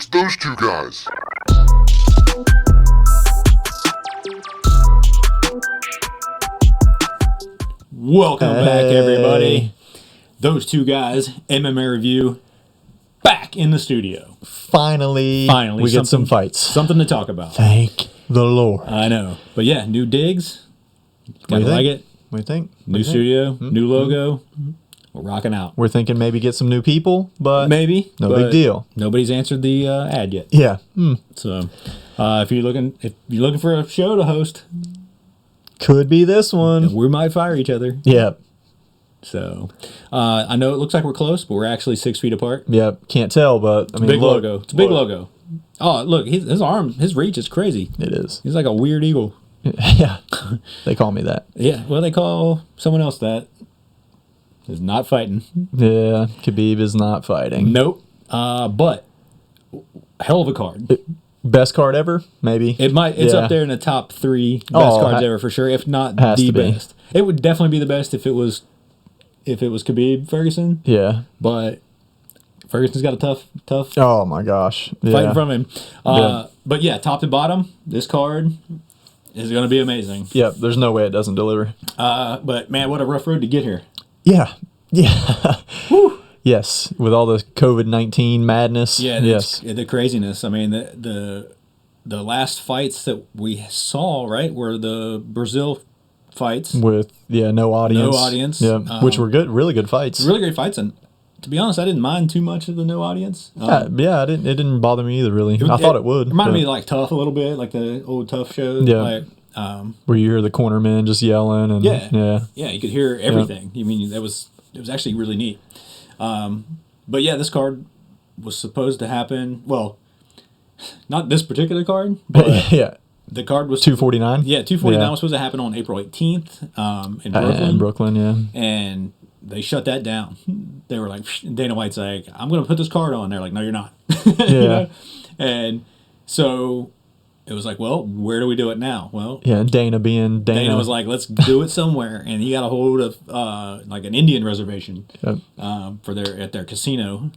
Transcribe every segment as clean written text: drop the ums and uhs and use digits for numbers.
It's those two guys. Welcome back, everybody. Those two guys, MMA Review, back in the studio. Finally, we get some fights. Something to talk about. Thank the Lord. I know. But yeah, new digs. Gotta like it. What do you think? New studio, new logo. We're rocking out. We're thinking maybe get some new people, but maybe. No big deal. Nobody's answered the ad yet. Yeah. So if you're looking for a show to host, could be this one. we might fire each other. Yep. So I know it looks like we're close, but we're actually 6 feet apart. Yep. Can't tell, but I mean, big logo. It's a big logo. Oh, look, his arm, his reach is crazy. It is. He's like a weird eagle. Yeah. They call me that. Yeah. Well, they call someone else that. Is not fighting. Yeah. Khabib is not fighting. Nope. But hell of a card. Best card ever? Maybe. It's up there in the top 3 best cards ever for sure, if not the best. It would definitely be the best if it was Khabib Ferguson. Yeah. But Ferguson's got a tough Oh my gosh. Yeah. fighting from him. But yeah, top to bottom, this card is going to be amazing. Yep. There's no way it doesn't deliver. But man, what a rough road to get here. Yeah. Yeah. Woo. Yes, with all the COVID-19 madness. Yeah, yes, the craziness. I mean, the last fights that we saw, right, were the Brazil fights with no audience. No audience. Yeah, which were good, really good fights. Really great fights, and to be honest, I didn't mind too much of the no audience. It didn't bother me either. Really, I thought it would. Reminded me of like Tough a little bit, like the old Tough shows. Yeah. Like, where you hear the cornermen just yelling and yeah, you could hear everything. I mean, it was actually really neat. But yeah, this card was supposed to happen. Well, not this particular card, but yeah, the card was 249. Yeah, 249 was supposed to happen on April 18th in Brooklyn. In Brooklyn, yeah. And they shut that down. They were like, Dana White's like, I'm going to put this card on. They're like, no, you're not. Yeah. You know? And so it was like, well, where do we do it now? Well, yeah, Dana being Dana. Dana was like, let's do it somewhere. And he got a hold of like an Indian reservation at their casino.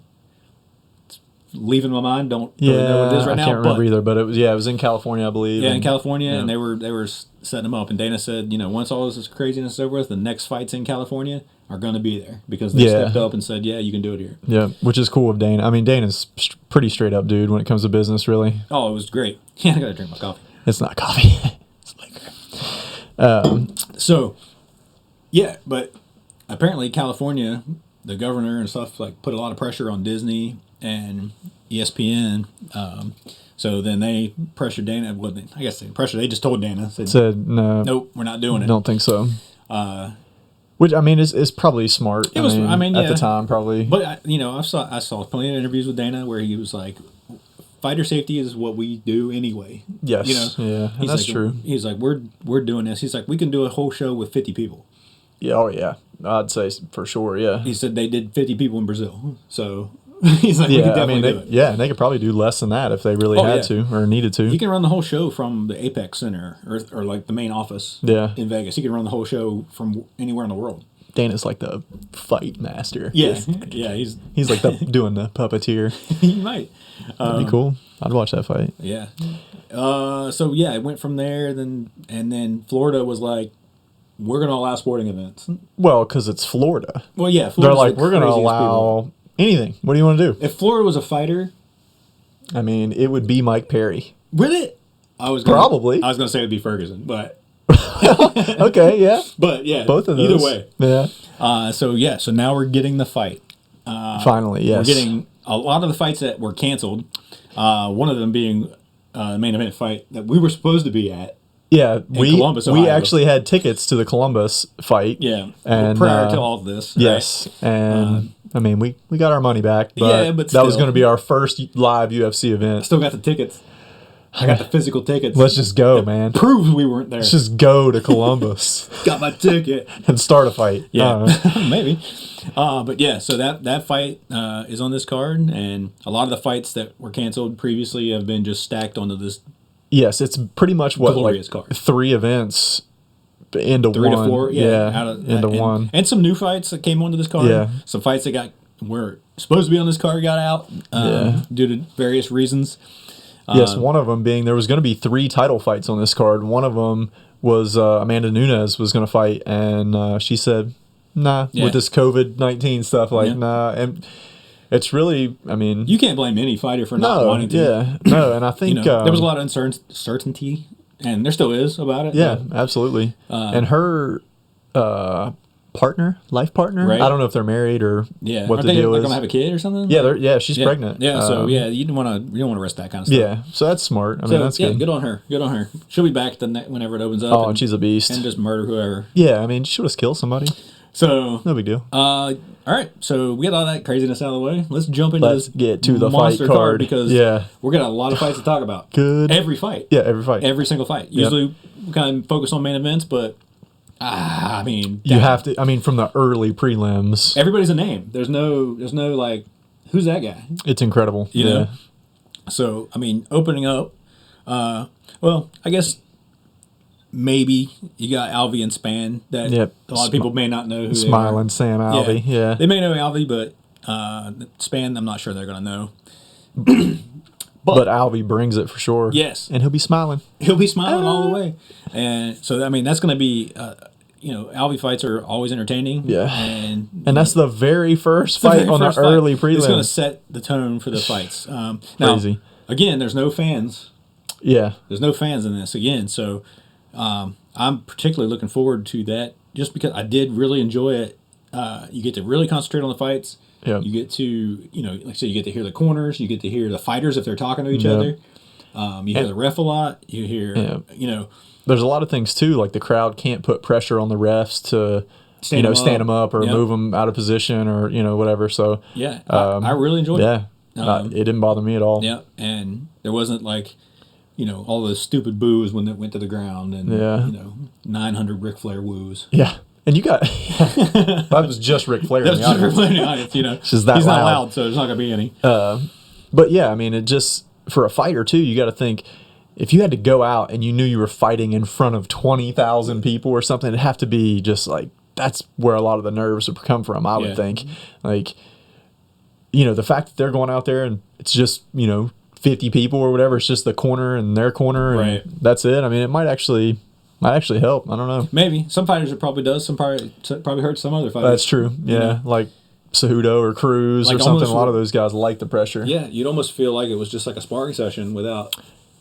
It's leaving my mind. Don't really know what it is right now. I can't remember either, but it was in California, I believe. Yeah, in California, and they were setting them up. And Dana said, once all this craziness is over with, the next fights in California are going to be there because they stepped up and said, yeah, you can do it here. Yeah, which is cool of Dana. I mean, Dana's pretty straight up dude when it comes to business, really. Oh, it was great. Yeah, I got to drink my coffee. It's not coffee. It's liquor. So, yeah, but apparently California, the governor and stuff, like put a lot of pressure on Disney and ESPN. So then they pressured Dana. Well, I guess they just told Dana. Said no. Nope, we're not doing it. Don't think so. Which I mean is probably smart. It was. I mean, at the time probably. But I saw plenty of interviews with Dana where he was like, fighter safety is what we do anyway. Yes. Yeah. And that's true. He's like, we're doing this. He's like, we can do a whole show with 50 people. Yeah. Oh yeah. I'd say for sure. Yeah. He said they did 50 people in Brazil. So he's like, we could definitely do it. Yeah, and they could probably do less than that if they really had to or needed to. He can run the whole show from the Apex Center or like the main office in Vegas. He can run the whole show from anywhere in the world. Dana's like the fight master. Yeah, yeah, he's like doing the puppeteer. He might. That'd be cool. I'd watch that fight. Yeah. So yeah, it went from there. Then Florida was like, we're going to allow sporting events. Well, because it's Florida. Well, yeah, they're like, we're going to allow anything. What do you want to do? If Florida was a fighter, I mean, it would be Mike Perry. Would it? Probably. I was going to say it would be Ferguson, but. Okay, yeah. But yeah, both of those. Either way. Yeah. So now we're getting the fight. Finally, yes. We're getting a lot of the fights that were canceled. One of them being the main event fight that we were supposed to be at. Yeah, Columbus, we actually had tickets to the Columbus fight. Yeah, and prior to all of this. Right? Yes, and I mean we got our money back, but still, that was going to be our first live UFC event. I still got the tickets. I got the physical tickets. Let's just go, man. Proves we weren't there. Let's just go to Columbus. Got my ticket and start a fight. Yeah, maybe. But yeah, so that fight is on this card, and a lot of the fights that were canceled previously have been just stacked onto this. Yes, it's pretty much what card. 3 events into 3 one. to 4, into one. And some new fights that came onto this card. Yeah. Some fights that got were supposed to be on this card got out due to various reasons. Yes, one of them being there was going to be 3 title fights on this card. One of them was Amanda Nunes was going to fight, and she said, nah, with this COVID-19 stuff, nah. And it's really, I mean... You can't blame any fighter for not wanting to. Yeah, no, and I think... there was a lot of uncertainty, and there still is about it. Yeah, absolutely. And her... life partner. Right. I don't know if they're married or what the deal is. Gonna have a kid or something. Yeah, she's pregnant. Yeah, so you don't want to risk that kind of stuff. Yeah, so that's smart. I mean, that's good. Good on her. Good on her. She'll be back whenever it opens up. Oh, and she's a beast. And just murder whoever. Yeah, I mean, she would have killed somebody. So no big deal. All right, so we get all that craziness out of the way. Let's jump into Let's get to the monster fight card because we're gonna have a lot of fights to talk about. Good. Every fight. Yeah, every fight. Every single fight. Usually we kind of focus on main events, but. I mean, you have to. I mean, from the early prelims, everybody's a name. There's no like, who's that guy? It's incredible. You know. So I mean, opening up. Well, I guess maybe you got Alvey and Span that a lot of people may not know who Smiling Sam Alvey. Yeah, they may know Alvey, but Span, I'm not sure they're gonna know. But Alvey brings it for sure. Yes. And he'll be smiling. He'll be smiling all the way. And so, I mean, that's going to be, Alvey fights are always entertaining. Yeah. And that's the very first fight on the early prelims. It's going to set the tone for the fights. Crazy. Now, again, there's no fans. Yeah. There's no fans in this again. So I'm particularly looking forward to that just because I did really enjoy it. You get to really concentrate on the fights. Yeah. You get to, like I said, you get to hear the corners. You get to hear the fighters if they're talking to each other. You hear the ref a lot. You hear, There's a lot of things, too. Like the crowd can't put pressure on the refs to, stand them up or move them out of position or, whatever. So, yeah, I really enjoyed it. Yeah. It didn't bother me at all. Yeah. And there wasn't like, all those stupid boos when it went to the ground and, 900 Ric Flair woos. Yeah. And you got that was just Ric Flair. That's just Ric Flair in the audience. Just that he's loud. not loud, so there's not gonna be any. But yeah, I mean, it just for a fighter too. You got to think if you had to go out and you knew you were fighting in front of 20,000 people or something, it'd have to be just like that's where a lot of the nerves would come from. I would think, like, the fact that they're going out there and it's just 50 people or whatever. It's just the corner and their corner, and that's it. I mean, it might actually help. I don't know. Maybe. Some fighters it probably does. Some probably hurts some other fighters. That's true. Yeah. Like Cejudo or Cruz or something. A lot of those guys like the pressure. Yeah. You'd almost feel like it was just like a sparring session without,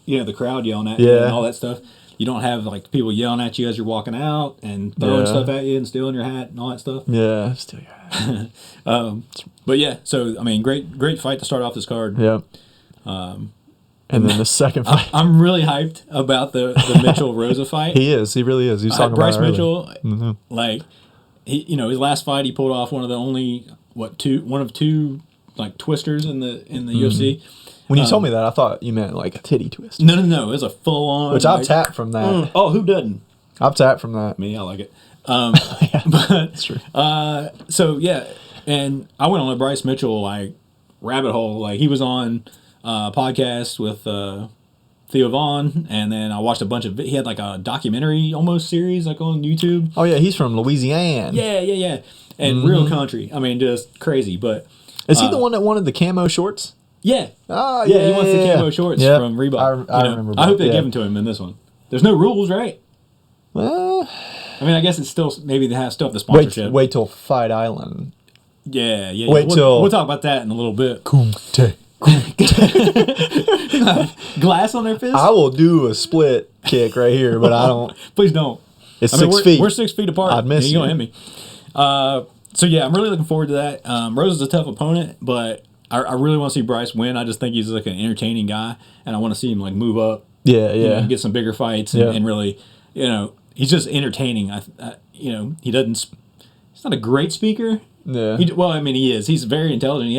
the crowd yelling at you and all that stuff. You don't have like people yelling at you as you're walking out and throwing stuff at you and stealing your hat and all that stuff. Yeah. Steal your hat. But yeah. So, I mean, great fight to start off this card. Yeah. And then the second fight. I'm really hyped about the Mitchell-Rosa fight. He is. He really is. He was talking Bryce about Mitchell, like, he, his last fight, he pulled off one of the only, one of two, like, twisters in the UFC. When you told me that, I thought you meant, like, a titty twist. No. It was a full-on. Which I've tapped from that. Oh, who doesn't? I've tapped from that. Me, I like it. Yeah, but that's true. So, yeah, and I went on a Bryce Mitchell, like, rabbit hole. Like, he was on podcast with Theo Vaughn, and then I watched a bunch of. He had like a documentary almost series like on YouTube. Oh yeah, he's from Louisiana. Yeah, and real country. I mean, just crazy. But is he the one that wanted the camo shorts? Yeah. Oh yeah. He wants the camo shorts from Reebok. I remember. I hope they give them to him in this one. There's no rules, right? Well, I mean, I guess it's still maybe they have still have the sponsorship. Wait till Fight Island. Yeah. We'll talk about that in a little bit. Kumte. Glass on their fist? I will do a split kick right here, but I don't. Please don't. It's 6 feet. We're 6 feet apart. I'd miss you. You're going to hit me. So, yeah, I'm really looking forward to that. Rose is a tough opponent, but I really want to see Bryce win. I just think he's like an entertaining guy, and I want to see him like move up. Yeah. Get some bigger fights and really, he's just entertaining. He doesn't. He's not a great speaker. Yeah. He is. He's very intelligent.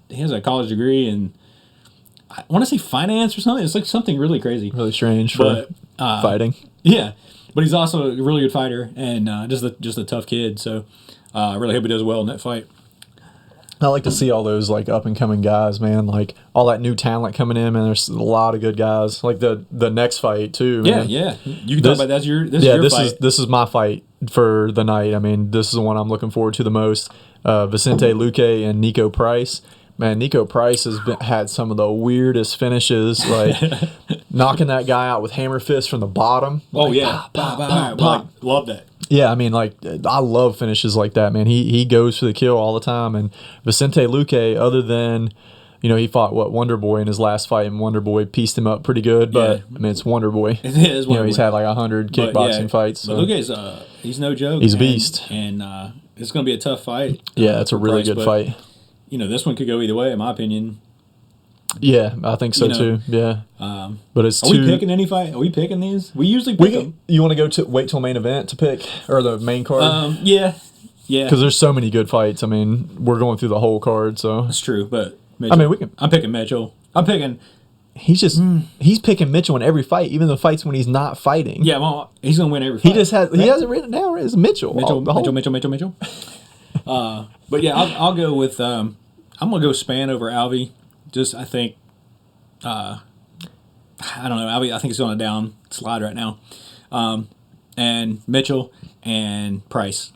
He has a college degree in, I want to say finance or something. It's like something really crazy. Really strange for fighting. Yeah. But he's also a really good fighter and just a tough kid. So I really hope he does well in that fight. I like to see all those like up and coming guys, man. Like all that new talent coming in, man. There's a lot of good guys. Like the next fight too. Man. Yeah. You can talk about that's your fight. This is my fight for the night. I mean, this is the one I'm looking forward to the most. Vicente Luque and Nico Price. Man, Nico Price has had some of the weirdest finishes, like knocking that guy out with hammer fist from the bottom. Oh, Like, yeah. pop, pop, pop, pop. Love that. Yeah, I mean, like, I love finishes like that, man. He goes for the kill all the time. And Vicente Luque, other than, he fought, Wonder Boy in his last fight, and Wonder Boy pieced him up pretty good. But, Yeah. I mean, it's Wonder Boy. It is Wonder Boy. He's had like 100 kickboxing fights. But So. Luque's, he's no joke. He's a beast. And it's going to be a tough fight. Yeah, it's a really Price, good fight. This one could go either way, in my opinion. Yeah, I think so too. Yeah, but it's Are we picking any fight? Are we picking these? We usually pick them. You want to go to wait till main event to pick or the main card? Yeah. Because there's so many good fights. I mean, we're going through the whole card, so That's true. But Mitchell, I mean, we can. I'm picking Mitchell. I'm picking. He's picking Mitchell in every fight, even the fights when he's not fighting. Yeah, well, he's gonna win every fight. he hasn't written it down. It's Mitchell. Mitchell. But yeah, I'll go with. I'm gonna go Span over Alvey. Just I think. I don't know. Alvey, I think he's on a down slide right now. And Mitchell and Price.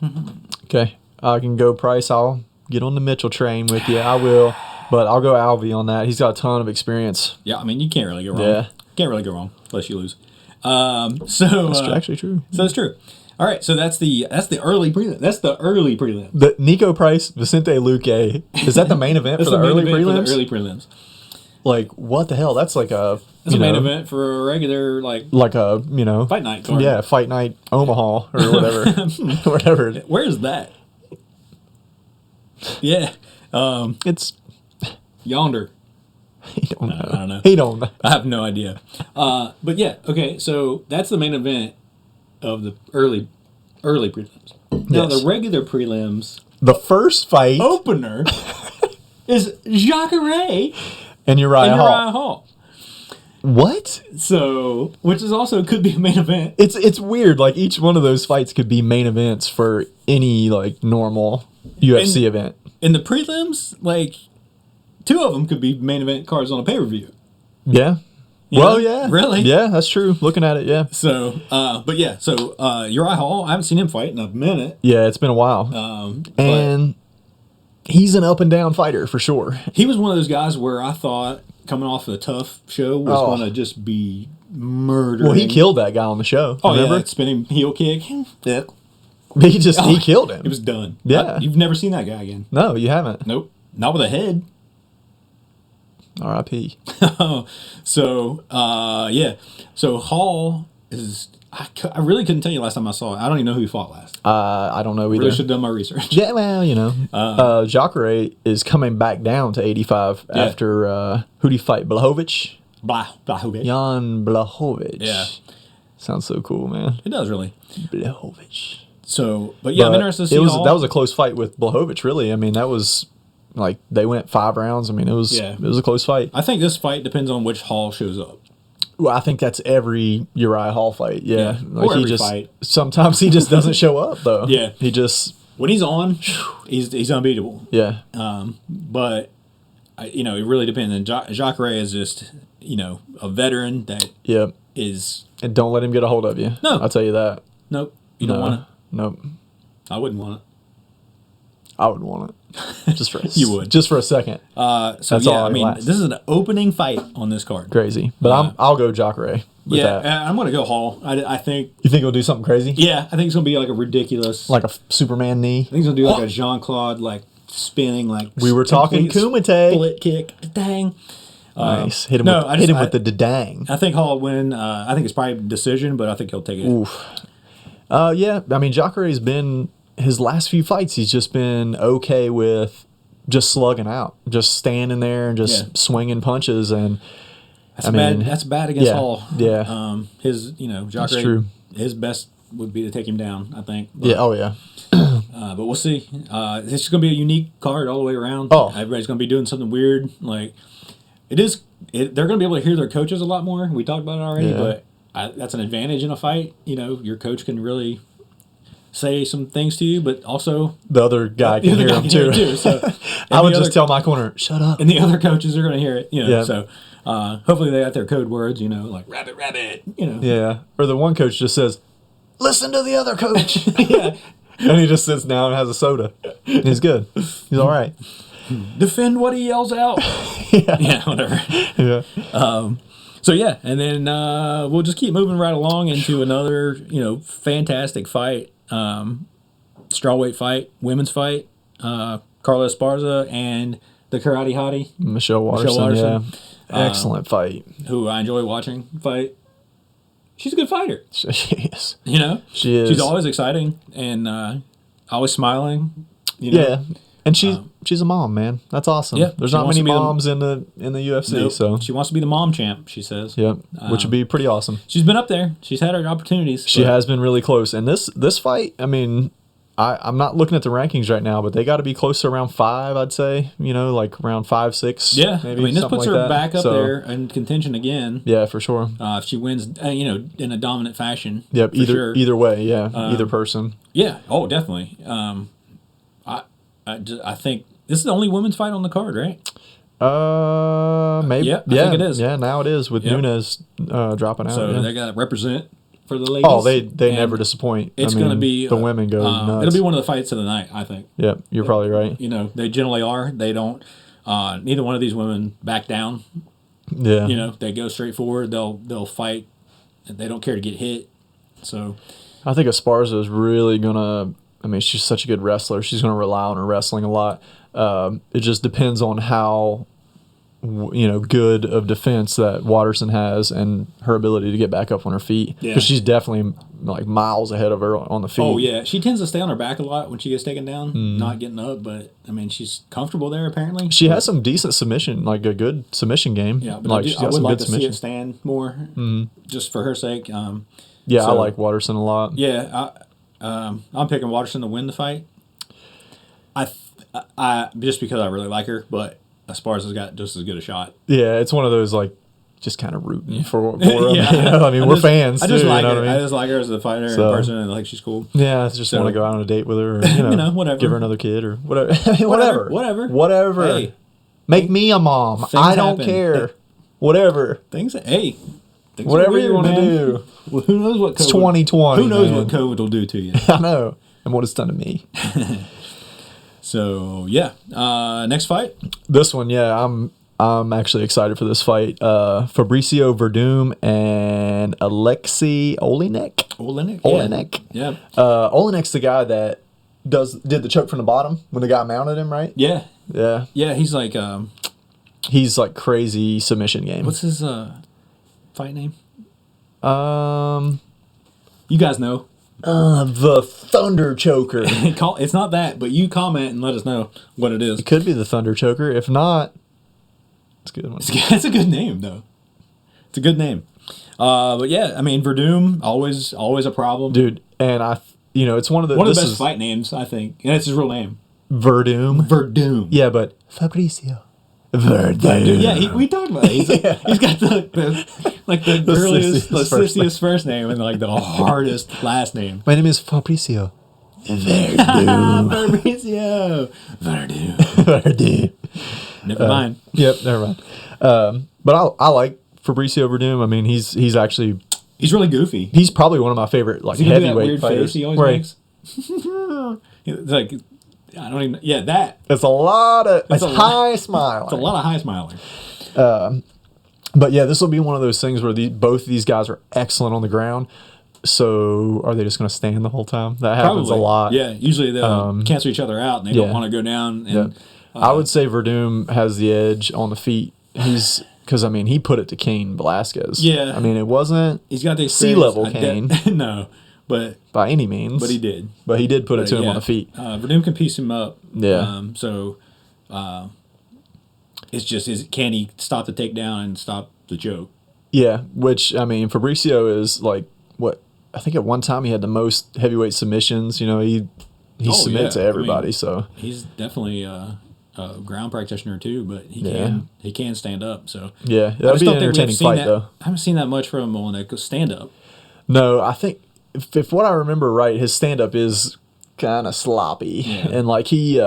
Okay, I can go Price. I'll get on the Mitchell train with you. I will, but I'll go Alvey on that. He's got a ton of experience. Yeah, I mean you can't really go wrong. Yeah. Can't really go wrong unless you lose. That's actually true. So it's true. All right, so that's the early prelim. That's the early prelim. The Nico Price, Vicente Luque. Is that the main event for the early prelims? For the early prelims. Like, what the hell? That's like a That's a main event for a regular like a fight night card. Yeah, fight night Omaha or whatever. Whatever. Where is that? Yeah. It's Yonder. he don't know. I don't know. He don't know. I have no idea. But yeah, okay, so that's the main event of the early prelims. Now Yes. the regular prelims The first fight opener is Jacare and Uriah and Hall. Uriah Hall. What? So, which is also could be a main event. It's weird. Like each one of those fights could be main events for any like normal UFC event. In the prelims, like 2 of them could be main event cards on a pay-per-view. Yeah. You Well, know? yeah. Really? Yeah, that's true. Looking at it, yeah. So, but yeah, so Uriah Hall, I haven't seen him fight in a minute. Yeah, it's been a while. But And he's an up and down fighter for sure. he was one of those guys where I thought coming off of the Tough show was going to just be murdering. Well, he killed that guy on the show. Oh, remember? yeah, that spinning heel kick. Yeah. He killed him. It was done. Yeah. You've never seen that guy again. No, you haven't. Nope. Not with a head. R.I.P. So, yeah. So Hall is... I really couldn't tell you last time I saw it. I don't even know who he fought last. I don't know either. Really should have done my research. Yeah, well, Jacare is coming back down to 85 after who did he fight? Blachowicz? Blachowicz. Jan Blachowicz. Yeah. Sounds so cool, man. It does, really. Blachowicz. So, but yeah, I'm interested to see Hall. That was a close fight with Blachowicz, really. I mean, that was like they went 5 rounds. I mean, it was a close fight. I think this fight depends on which Hall shows up. Well, I think that's every Uriah Hall fight. Yeah. Like Or every fight. Sometimes he just doesn't show up though. Yeah. He just When he's on, he's unbeatable. yeah. But it really depends. And Jacare is just a veteran that Yeah. is. And don't let him get a hold of you. No. I'll tell you that. Nope, you don't want it. Nope. I wouldn't want it. I would want it. Just for You would. just for a second. So That's yeah, all I it mean, lasts. this is an opening fight on this card. Crazy. But I'll go Jacare with Yeah, that. I'm gonna go Hall. I think. You think he'll do something crazy? Yeah, I think it's gonna be like a ridiculous. Like a Superman knee? I think he's gonna do like a Jean-Claude spinning We were talking complete Kumite. split kick. Dang. Nice. Hit him no, with the dang. I think Hall will win. I think it's probably a decision, but I think he'll take it. Oof. Yeah, I mean, Jacare's been, his last few fights, he's just been okay with just slugging out, just standing there and just swinging punches. And That's bad against Hall. Yeah. Jacare, true. his best would be to take him down, I think. But, Yeah, oh yeah. but we'll see. This is going to be a unique card all the way around. Oh. Everybody's going to be doing something weird. Like, they're going to be able to hear their coaches a lot more. We talked about it already, but that's an advantage in a fight. Your coach can really say some things to you, but also The other guy can hear him too. So, I would just tell my corner, shut up. and the other coaches are going to hear it. Yeah. So hopefully they got their code words. Like rabbit. Yeah. Or the one coach just says, listen to the other coach. Yeah. And he just sits down and has a soda. He's good. He's all right. Defend what he yells out. Yeah, whatever. Yeah. So yeah, and then we'll just keep moving right along into another, fantastic fight, strawweight fight, women's fight. Carla Esparza and the Karate Hottie, Michelle Watterson. Yeah. Excellent fight. Who I enjoy watching fight. She's a good fighter. She is. She is. She's always exciting and always smiling. Yeah. And she's a mom, man. That's awesome. Yeah, There's she not wants many to be moms in the UFC, Nope. so She wants to be the mom champ, she says. yep, which would be pretty awesome. She's been up there. She's had her opportunities. She has been really close. And this fight, I mean, I'm not looking at the rankings right now, but they got to be close to around 5, I'd say. Like around 5, 6. Yeah, maybe, I mean, this something puts like her that. back up So, there in contention again. Yeah, for sure. If she wins, in a dominant fashion. Yep, for sure. either way, yeah, either person. Yeah. Oh, definitely. I think this is the only women's fight on the card, right? Maybe. Yeah, I think it is. Yeah, now it is with Yep. Nunes dropping out. So yeah. they got to represent for the ladies. Oh, they And never disappoint. It's going to be the women go nuts. It'll be one of the fights of the night, I think. Yep, you're probably right. They generally are. They don't. Neither one of these women back down. Yeah. They go straight forward. They'll fight. They don't care to get hit. So I think Esparza is really gonna. I mean, she's such a good wrestler. She's gonna rely on her wrestling a lot. It just depends on how good of defense that Watterson has and her ability to get back up on her feet. Yeah. Because she's definitely like miles ahead of her on the feet. Oh yeah, she tends to stay on her back a lot when she gets taken down, not getting up. But I mean, she's comfortable there apparently. She has some decent submission, like a good submission game. Yeah, but she's I got would some like good to see it stand more, just for her sake. Yeah, so- I like Watterson a lot. Yeah, I'm picking Watterson to win the fight. I just because I really like her, but Esparza's got just as good a shot. Yeah, it's one of those like just kind of rooting for them. Yeah. I mean, we're fans. I just too, like you know her. what I mean? I just like her as a fighter So- and person, and like she's cool. Yeah, I just want to go out on a date with her, or, whatever. give her another kid or whatever. whatever. Whatever. Hey, Make me a mom. I don't happen. care. Whatever. things Whatever are you weird, want to man. do. Well, who knows what COVID, It's 2020. Who knows man. what COVID will do to you? I know. And what it's done to me. So yeah, next fight. This one, yeah, I'm actually excited for this fight. Fabricio Verdum and Alexei Olenek. Olenek. Yeah. Olenek's the guy that did the choke from the bottom when the guy mounted him, right? Yeah. Yeah. Yeah. He's like He's like crazy submission game. what's his fight name? Um, You guys know. the Thunder Choker. It's not that, but you comment and let us know what it is. It could be the Thunder Choker. If not, it's a good one. It's a good name though. It's a good name. But yeah, I mean Verdum always a problem. Dude, and it's one of the Best fight names, I think. And it's his real name. Verdum. Verdum. Yeah, but Fabricio Verdum. Dude, yeah, we talked about it. He's got the earliest, the sissiest first name and like the hardest last name. My name is Fabricio Verdum. Fabricio Verdum. Verdum. Never mind. Yep, never mind. But I like Fabricio Verdum. I mean, he's actually He's really goofy. he's probably one of my favorite like He can do that heavyweight weird fighters. face he always Where makes. It's like I don't even. Yeah, that. It's a lot of it's a high smile. It's a lot of high smiling. But yeah, this will be one of those things where both of these guys are excellent on the ground. So are they just going to stand the whole time? That happens Probably. a lot. Yeah, usually they'll cancel each other out and they don't yeah. want to go down. And Yeah. I would say Verdum has the edge on the feet. Because I mean he put it to Cain Velasquez. Yeah. I mean it wasn't he's got the sea-level experience. Cain. No, but by any means. he did. But he did put it to him Yeah. on the feet. Verdum can piece him up. Yeah. It's just can he stop the takedown and stop the choke? Yeah, which I mean Fabricio is like what I think at one time he had the most heavyweight submissions. He submits to everybody. So he's definitely a ground practitioner too, but Yeah. he can stand up. So yeah, I that'd just be an don't think we've entertaining seen fight that. though. I haven't seen that much from him on that stand up. No, I think if what I remember right, his stand up is kind of sloppy, Yeah. and like he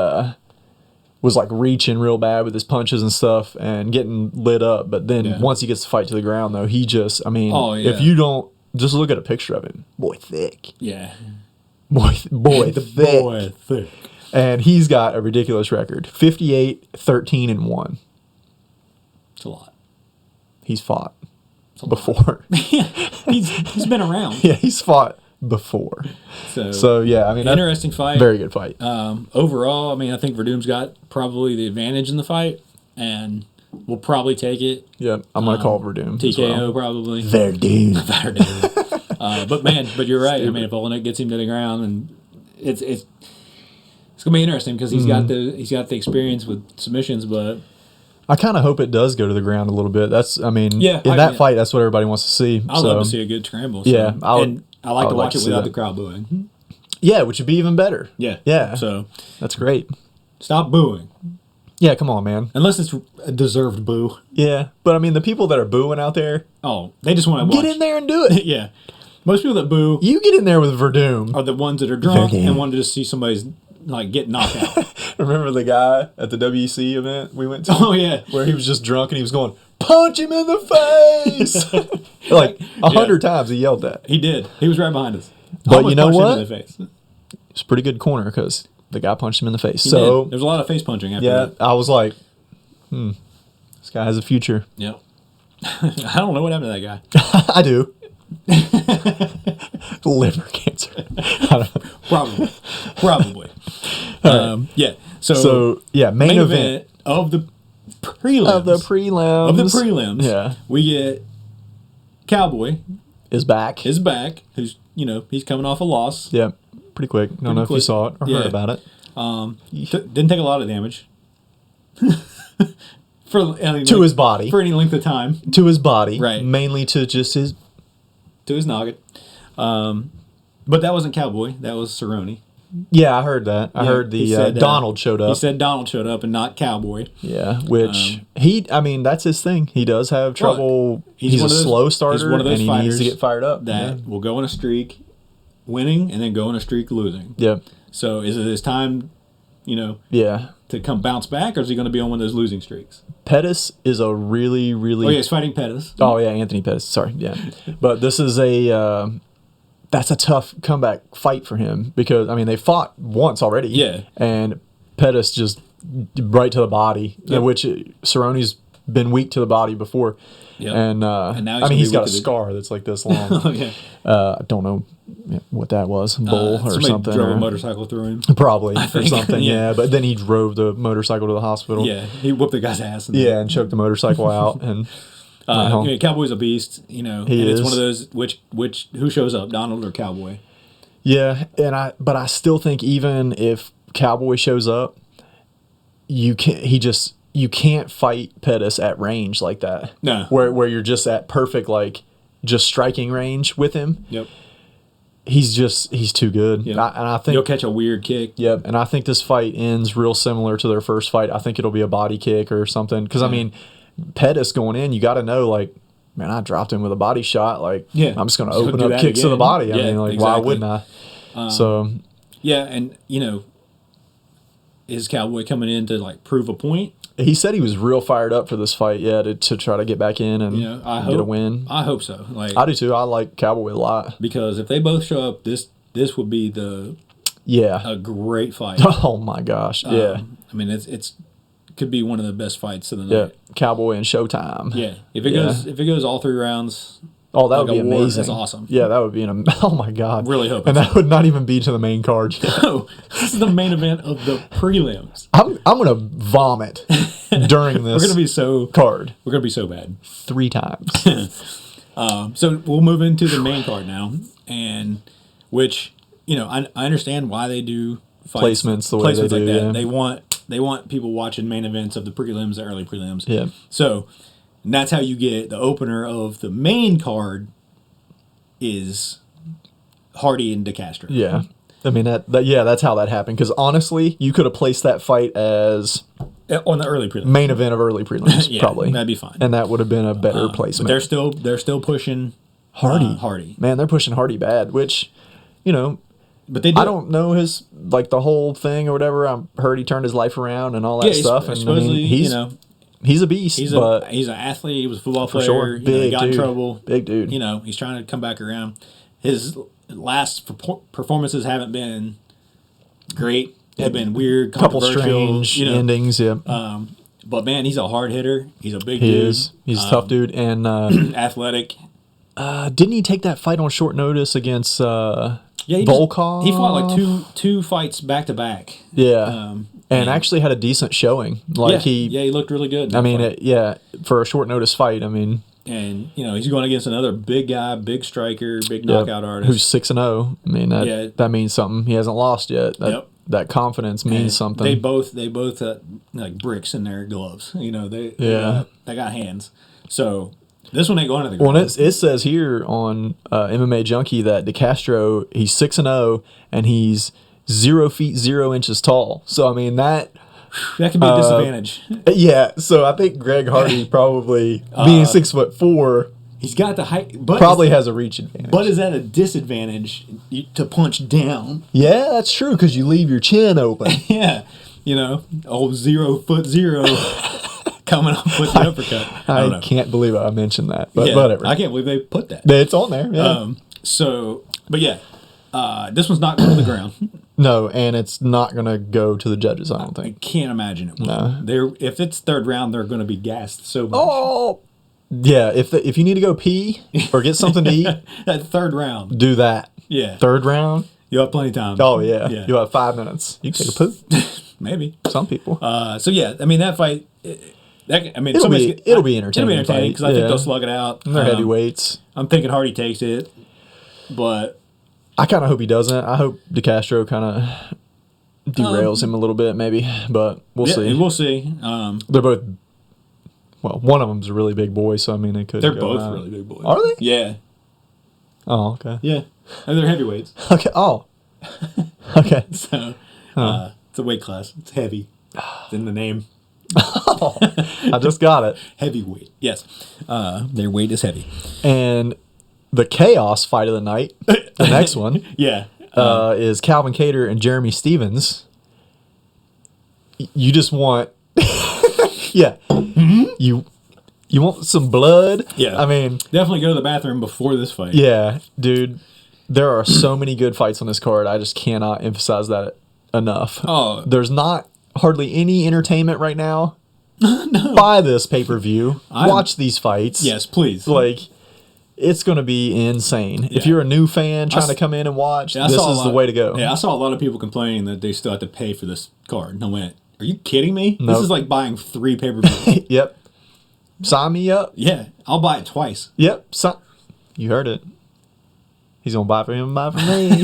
was like reaching real bad with his punches and stuff and getting lit up. But then Yeah. once he gets the fight to the ground though, he just I mean, Oh, yeah. if you don't just look at a picture of him, boy, thick. Yeah. Boy, thick. Boy, thick. And he's got a ridiculous record: 58, 13, and 1. It's a lot. He's fought before. Yeah, he's been around. Yeah, he's fought before. So yeah, I mean, interesting fight. Very good fight. Overall, I mean, I think Verdum's got probably the advantage in the fight, and we'll probably take it. Yeah, I'm gonna call Verdum. TKO probably. Verdum. But you're right. I mean, if Olenek gets him to the ground, and it's gonna be interesting because he's got the experience with submissions, but. I kind of hope it does go to the ground a little bit. In that fight, that's what everybody wants to see. I love to see a good scramble. So. Yeah, I like to watch it without the crowd booing. Yeah, which would be even better. Yeah. So that's great. Stop booing. Yeah, come on, man. Unless it's a deserved boo. Yeah, but I mean, the people that are booing out there. Oh, they just want to watch. Get in there and do it. Yeah. Most people that boo. You get in there with Verdum. Are the ones that are drunk and want to just see somebody's get knocked out. Remember the guy at the WC event we went to? Oh, yeah. Where he was just drunk and he was going, punch him in the face! Like 100 times he yelled that. He did. He was right behind us. But you know what? Him in the face. It's a pretty good corner because the guy punched him in the face. He did. There's a lot of face punching after that. I was like, this guy has a future. Yep. I don't know what happened to that guy. I do. Liver cancer. I don't know. Probably. Yeah. So main event of the prelims. Yeah. We get Cowboy is back. Who's he's coming off a loss. Yeah. Pretty quick. Don't know if you saw it or heard about it. Didn't take a lot of damage. To his body. For any length of time. To his body. Right. Mainly to just his... To his noggin. But that wasn't Cowboy. That was Cerrone. Yeah, I heard that. I heard Donald showed up. He said Donald showed up and not Cowboy. Yeah, which that's his thing. He does have trouble. He's a slow starter and he needs to get fired up. That will go on a streak winning and then go on a streak losing. Yeah. So is it his time, to come bounce back, or is he going to be on one of those losing streaks? Pettis is a really, really... Oh, yeah, he's fighting Pettis. Oh, yeah, Anthony Pettis. Sorry, yeah. But this is that's a tough comeback fight for him because, I mean, they fought once already. Yeah. And Pettis just right to the body, which Cerrone's been weak to the body before. Yep. And now he's got a scar that's like this long. Oh, yeah. I don't know what that was, bull or something. Drove a motorcycle through him. Probably, or something, yeah. But then he drove the motorcycle to the hospital. Yeah, he whooped the guy's ass. And choked the motorcycle out. And Cowboy's a beast, He is. It's one of those, who shows up, Donald or Cowboy? Yeah, but I still think even if Cowboy shows up, you can't fight Pettis at range like that. No. Where you're just at perfect, just striking range with him. Yep. He's too good. Yep. And I think you'll catch a weird kick. Yep. And I think this fight ends real similar to their first fight. I think it'll be a body kick or something. Because, I mean, Pettis going in, you got to know, man, I dropped him with a body shot. I'm just going to open up kicks to the body. I mean, exactly. Why wouldn't I? Yeah, and, is Cowboy coming in to, prove a point? He said he was real fired up for this fight, to try to get back in and get a win. I hope so. I do too. I like Cowboy a lot. Because if they both show up, this would be a great fight. Oh my gosh, yeah. I mean, it's could be one of the best fights of the night. Cowboy and Showtime. Yeah, if it goes all 3 rounds. Oh, that would be amazing. That's awesome. Yeah, that would be oh my God. Really hope. And that would not even be to the main card. No, this is the main event of the prelims. I'm gonna vomit during this. We're gonna be so card. We're gonna be so bad. 3 times. So we'll move into the main card now, and which I understand why they do fights, placements the way they do. Like that. Yeah. They want people watching main events of the prelims, the early prelims. Yeah. So. And that's how you get the opener of the main card is Hardy and DeCastro. Yeah. I mean, that's how that happened. Because honestly, you could have placed that fight as... on the early prelims. Main event of early prelims, probably. That'd be fine. And that would have been a better placement. But they're still pushing Hardy. Man, they're pushing Hardy bad, which, But they I don't know his, the whole thing or whatever. I heard he turned his life around and all that stuff. And supposedly, he's a beast. He's an athlete. He was a football player. For sure. He got in trouble. Big dude. He's trying to come back around. His last performances haven't been great. They've been weird, Couple controversial, strange endings. Yeah, but man, he's a hard hitter. He's a big he dude. is. He's a tough dude, and Athletic. didn't he take that fight on short notice against Yeah, Volkov? He fought like two fights back to back. Yeah, and actually had a decent showing. Like he looked really good. I mean, for a short notice fight. I mean, and he's going against another big guy, big striker, big knockout artist who's 6-0. I mean, that means something. He hasn't lost yet. That confidence means something. They both like bricks in their gloves. They got hands. So this one ain't going to the ground. Well, it says here on MMA Junkie that DeCastro, he's 6-0 and he's 0 feet 0 inches tall. So I mean that could be a disadvantage. Yeah. So I think Greg Hardy probably being 6'4", he's got the height, but probably has a reach advantage. But is that a disadvantage to punch down? Yeah, that's true because you leave your chin open. Yeah, old 0 foot 0 coming up with the uppercut. I can't believe I mentioned that, but whatever. I can't believe they put that. It's on there. Yeah. This one's not going to the ground. No, and it's not going to go to the judges, I don't think. I can't imagine it will. No. If it's third round, they're going to be gassed so much. Oh, yeah. If you need to go pee or get something to eat, that third round, do that. Yeah. Third round, you'll have plenty of time. Oh yeah. You'll have 5 minutes. You can take a poop. Maybe some people. That fight. It'll be entertaining. It'll be entertaining because I think they'll slug it out. And they're heavyweights. I'm thinking Hardy takes it, but I kind of hope he doesn't. I hope DeCastro kind of derails him a little bit, maybe, but we'll see. We'll see. They're both. Well, one of them's a really big boy, so I mean, they could. They're both really big boys. Are they? Yeah. Oh, okay. Yeah, and they're heavyweights. Okay. Oh. Okay. So, it's a weight class. It's heavy. It's in the name. Oh, I just got it. Heavyweight. Yes. Their weight is heavy. And the chaos fight of the night, the next one, is Calvin Kattar and Jeremy Stephens. You just want, you want some blood. Yeah, I mean, definitely go to the bathroom before this fight. Yeah, dude, there are so many good fights on this card. I just cannot emphasize that enough. Oh, there's not hardly any entertainment right now. No. Buy this pay-per-view. Watch these fights. Yes, please. It's going to be insane. Yeah. If you're a new fan trying to come in and watch, this is the way to go. Yeah, I saw a lot of people complaining that they still have to pay for this card. And I went, are you kidding me? Nope. This is like buying 3 pay-per-views. Yep. Sign me up. Yeah, I'll buy it twice. Yep. You heard it. He's going to buy for him and buy for me.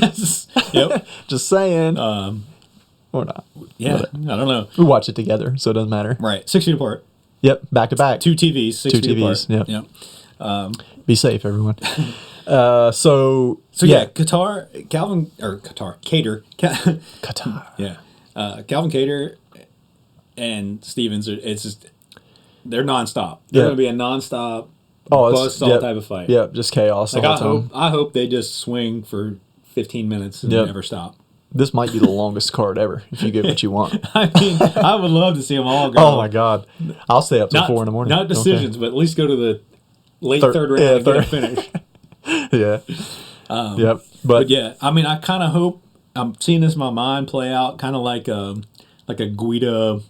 Yep. Just saying. Or not. Yeah, whatever. I don't know. We watch it together, so it doesn't matter. Right. 6 feet apart. Yep. Back to back. 2 TVs, 6 feet apart. Yep. Be safe, everyone. So Kattar. Kattar. Yeah. Calvin Kattar and Stephens, they're nonstop. They're going to be a nonstop buzzsaw type of fight. Yep, just chaos all the time. I hope they just swing for 15 minutes and never stop. This might be the longest card ever if you get what you want. I mean, I would love to see them all go. Oh my God. I'll stay up till 4 in the morning. Not decisions, but at least go to the late third round and get a finish. Yeah. Yep. But yeah, I mean, I kind of hope I'm seeing this in my mind play out, kind of like a Guida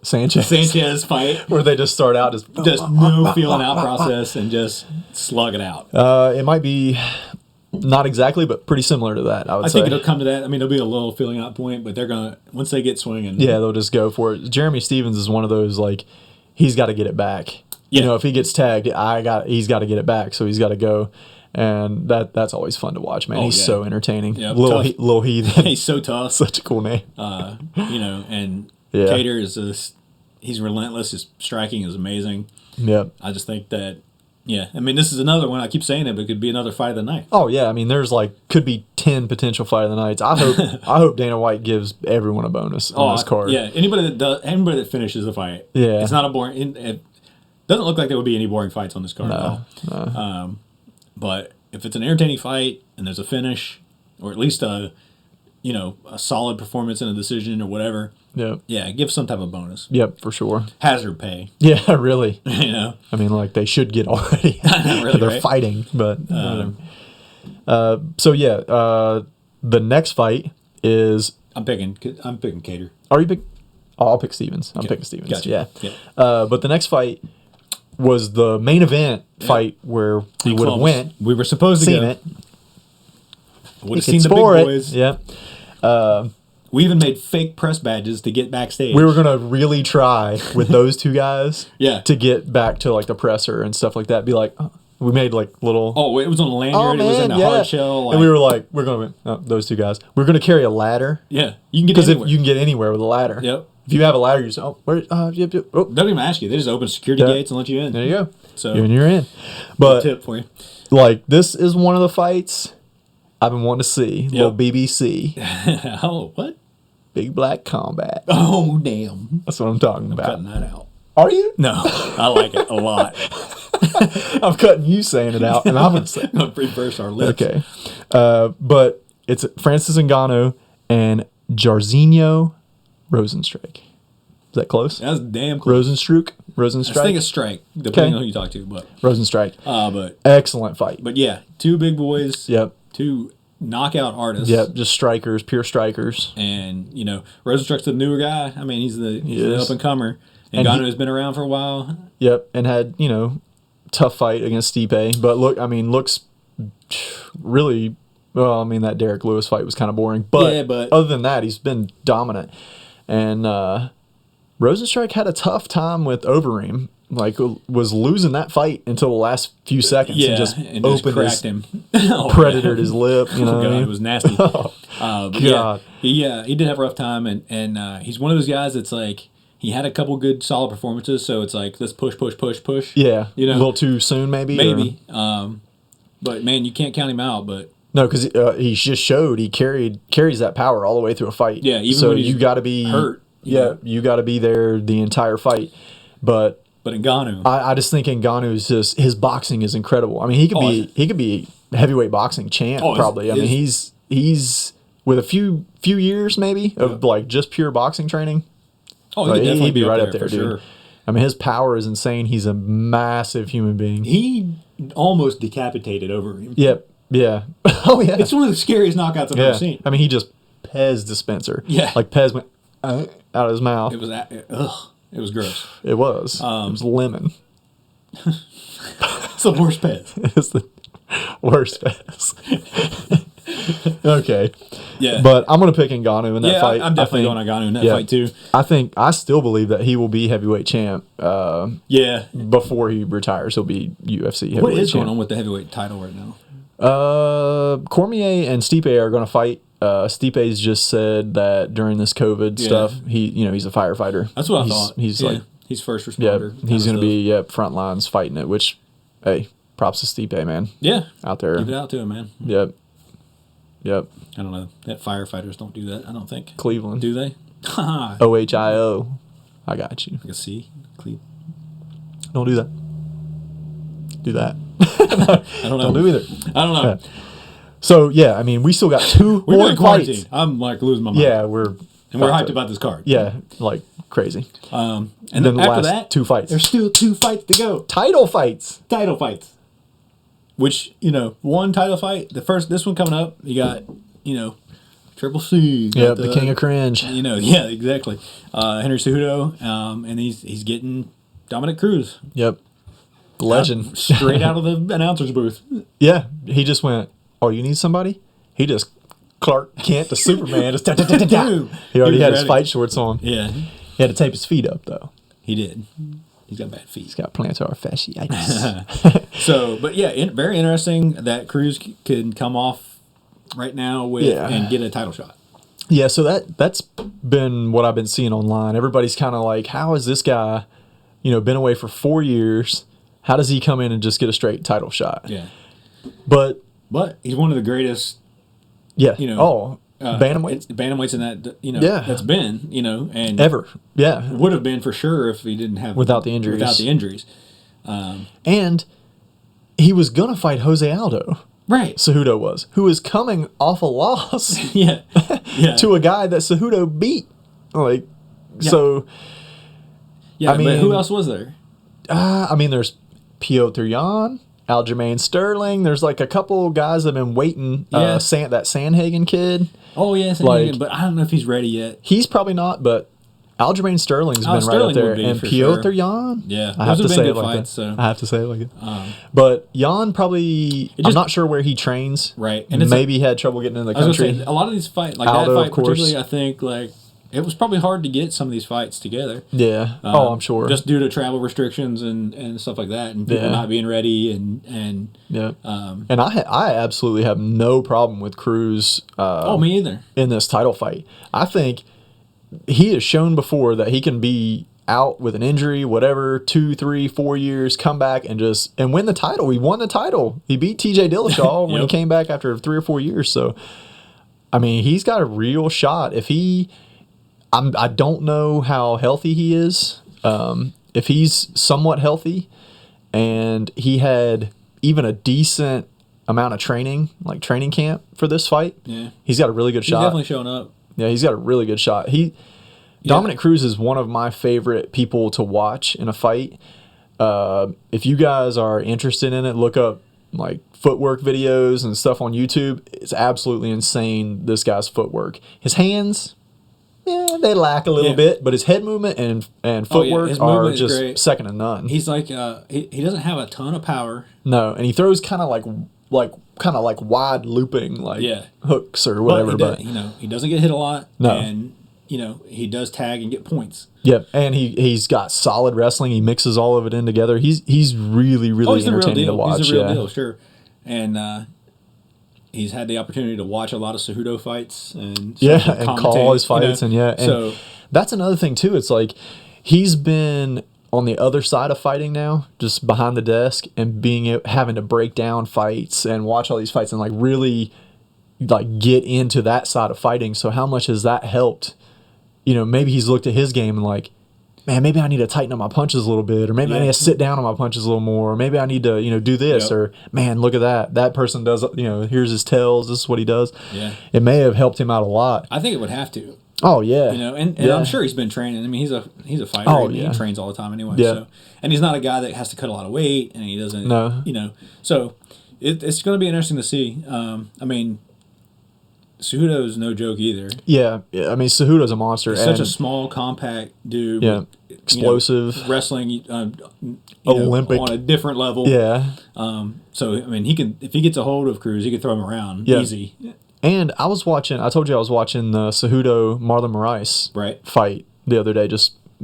Sanchez fight, where they just start out just no feeling out process and just slug it out. It might be not exactly, but pretty similar to that. I think it'll come to that. I mean, there'll be a little feeling out point, but they're gonna once they get swinging. Yeah, they'll just go for it. Jeremy Stephens is one of those he's got to get it back. Yeah. If he gets tagged, he's got to get it back, so he's got to go. And that's always fun to watch, man. He's so entertaining. Yeah, Lil Heathen. He's so tough. Such a cool name. And Kattar is he's relentless. His striking is amazing. Yep. I just think that, I mean, this is another one. I keep saying it, but it could be another fight of the night. Oh yeah, I mean, there's could be 10 potential fight of the nights. I hope Dana White gives everyone a bonus on this card. Yeah, anybody that finishes the fight. Yeah, it's not a boring. It doesn't look like there would be any boring fights on this card at all. No. But if it's an entertaining fight and there's a finish, or at least a solid performance in a decision or whatever. Yep. Yeah, give some type of bonus. Yep, for sure. Hazard pay. Yeah, really. I mean, they should get already. Really, they're right? fighting, but So yeah, the next fight is. I'm picking Cater. Are you pick? Oh, I'll pick Stevens. I'm Okay. picking Stevens. Gotcha. Yeah. But the next fight was the main event fight where we would have went. We were supposed to Seen go. it. Would have seen the big boys. Yeah. We even made fake press badges to get backstage. We were gonna really try with those two guys. Yeah. To get back to like the presser and stuff like that. Be like, we made like little. Oh, it was on a lanyard. It was in a hard shell. And we were like, we're gonna those two guys. We're gonna carry a ladder. Yeah, you can get Because anywhere. if you can get anywhere with a ladder. Yep. If you have a ladder, you say, oh, where? Yep. Oh, Don't even ask you. They just open security gates and let you in. there you go. So You're in. But tip for you. like this is one of the fights I've been wanting to see. Little BBC, Oh, what? Big Black Combat. Oh, damn. That's what I'm talking about. Cutting that out. Are you? No, I like it a lot. I'm cutting you saying it out, and I'm gonna say. I'm gonna reverse our lips. Okay, but it's Francis Ngannou and Jairzinho Rozenstruik. Is that close? That's damn close. Rozenstruik. I think it's strike, depending on who you talk to, but Rozenstruik. but Excellent fight. but yeah, two big boys. Yep. Two knockout artists. Yep. Just strikers, pure strikers. And Rosenstruck's the newer guy. I mean, he's the up and comer. And Ngannou has been around for a while. Yep, and had tough fight against Stipe, but looks really well. I mean, that Derek Lewis fight was kind of boring, but other than that, he's been dominant. And Rozenstruik had a tough time with Overeem. Like, was losing that fight until the last few seconds, and just opened cracked him, predatored his lip. You know, God, it was nasty. God, yeah, he did have a rough time, and he's one of those guys that's like. He had a couple good solid performances, so it's like let's push. Yeah, a little too soon, maybe. But man, you can't count him out. But no, because he just showed he carries that power all the way through a fight. Yeah, even so when he's you got to be hurt. You got to be there the entire fight. But Ngannou, I just think Ngannou is just his boxing is incredible. I mean, he could be heavyweight boxing champ probably. I mean, he's with a few years maybe of like just pure boxing training. Oh, like, he'd be right up there, dude. Sure. I mean, his power is insane. He's a massive human being. He almost decapitated Overeem. Yep. Yeah. Oh, yeah. It's one of the scariest knockouts I've ever seen. I mean, he just Pez dispenser. Yeah. Like Pez went out of his mouth. It was it was gross. It was. It was lemon. It's the worst Pez. It's the worst Pez. Okay. Yeah. But I'm going to pick Ngannou in that fight. I'm definitely going Ngannou in that fight too. I still believe that he will be heavyweight champ. Before he retires, he'll be UFC heavyweight champ. What is going on with the heavyweight title right now? Cormier and Stipe are going to fight. Stipe's just said that during this COVID stuff, he's a firefighter. That's what I thought. He's he's first responder. Yeah, he's going to be front lines fighting it. Which, hey, props to Stipe, man. Yeah, out there. Give it out to him, man. Yep. I don't know. That firefighters don't do that. I don't think. Cleveland. Do they? OHIO. I got you. Like a C. Cleveland. Don't do that. Do that. I don't know. Don't do either. I don't know. Yeah. So I mean, we still got two more fights. I'm like losing my mind. Yeah, we're hyped about this card. Yeah, like crazy. And then after that, 2 fights. There's still 2 fights to go. Title fights. Which, one title fight. This one coming up, you got, Triple C. Yeah, the King of Cringe. Yeah, exactly. Henry Cejudo, and he's getting Dominic Cruz. Yep. The legend. Straight out of the announcer's booth. Yeah, he just went, oh, you need somebody? He just, Clark Kent, the Superman, just He already had his fight shorts on. Yeah. He had to tape his feet up, though. He did. He's got bad feet. He's got plantar fasciitis. So, but yeah, very interesting that Cruz can come off right now and get a title shot. Yeah, so that's been what I've been seeing online. Everybody's kind of like, how is this guy, been away for 4 years? How does he come in and just get a straight title shot? Yeah. But he's one of the greatest. Yeah. Bantamweights. Bantamweights in that, that's been, and ever. Yeah. Would have been for sure if he didn't have. Without the injuries. And he was going to fight Jose Aldo. Right. Cejudo was. Who was coming off a loss. Yeah. To a guy that Cejudo beat. So. Yeah, I mean, but who else was there? There's Piotr Jan. Aljamain Sterling. There's like a couple guys that have been waiting. Yeah. That Sandhagen kid. Oh, yes, Like- but I don't know if he's ready yet. He's probably not, but Aljamain Sterling's been right Sterling up there. would be And for Piotr sure. Jan. Yeah, I have those to have been say it good like fights, that. so. I have to say it like it. But Jan probably, I'm not sure where he trains. Right. And maybe he had trouble getting in the I was country. gonna say, a lot of these fights, like Aldo, that fight of course. particularly, I think, like, it was probably hard to get some of these fights together. Yeah. I'm sure. Just due to travel restrictions and stuff like that, and people not being ready, and yeah. And I absolutely have no problem with Cruz. me either. In this title fight, I think he has shown before that he can be out with an injury, whatever, 2, 3, 4 years, come back and win the title. He won the title. He beat TJ Dillashaw when he came back after 3 or 4 years. So, I mean, he's got a real shot. If I don't know how healthy he is. If he's somewhat healthy and he had even a decent amount of training, like training camp for this fight, he's got a really good shot. He's definitely showing up. Yeah, he's got a really good shot. Dominic Cruz is one of my favorite people to watch in a fight. If you guys are interested in it, look up like footwork videos and stuff on YouTube. It's absolutely insane, this guy's footwork. His hands, they lack a little bit, but his head movement and footwork his are movement is just great. second to none. He's like he doesn't have a ton of power. No, and he throws kind of like wide looping hooks or whatever. But he doesn't get hit a lot. No. And he does tag and get points. Yep, and he's got solid wrestling. He mixes all of it in together. He's really entertaining to watch. He's a real deal, sure. And he's had the opportunity to watch a lot of Cejudo fights and call his fights and so that's another thing too. It's like he's been on the other side of fighting now, just behind the desk and having to break down fights and watch all these fights and like really like get into that side of fighting. So how much has that helped? Maybe he's looked at his game and like, man, maybe I need to tighten up my punches a little bit, or maybe I need to sit down on my punches a little more, or maybe I need to, do this, or man, look at that. That person does, here's his tells. This is what he does. Yeah. It may have helped him out a lot. I think it would have to. Oh yeah. And I'm sure he's been training. I mean, he's a fighter. Oh, and he trains all the time anyway. Yeah. So, and he's not a guy that has to cut a lot of weight, and he doesn't. No. So it's going to be interesting to see. I mean, Cejudo is no joke either. Yeah. I mean, Cejudo's a monster. He's such a small, compact dude. Yeah. With, explosive. Wrestling. Olympic. On a different level. Yeah. So I mean, if he gets a hold of Cruz, he can throw him around easy. And I told you I was watching the Cejudo Marlon Moraes fight the other day.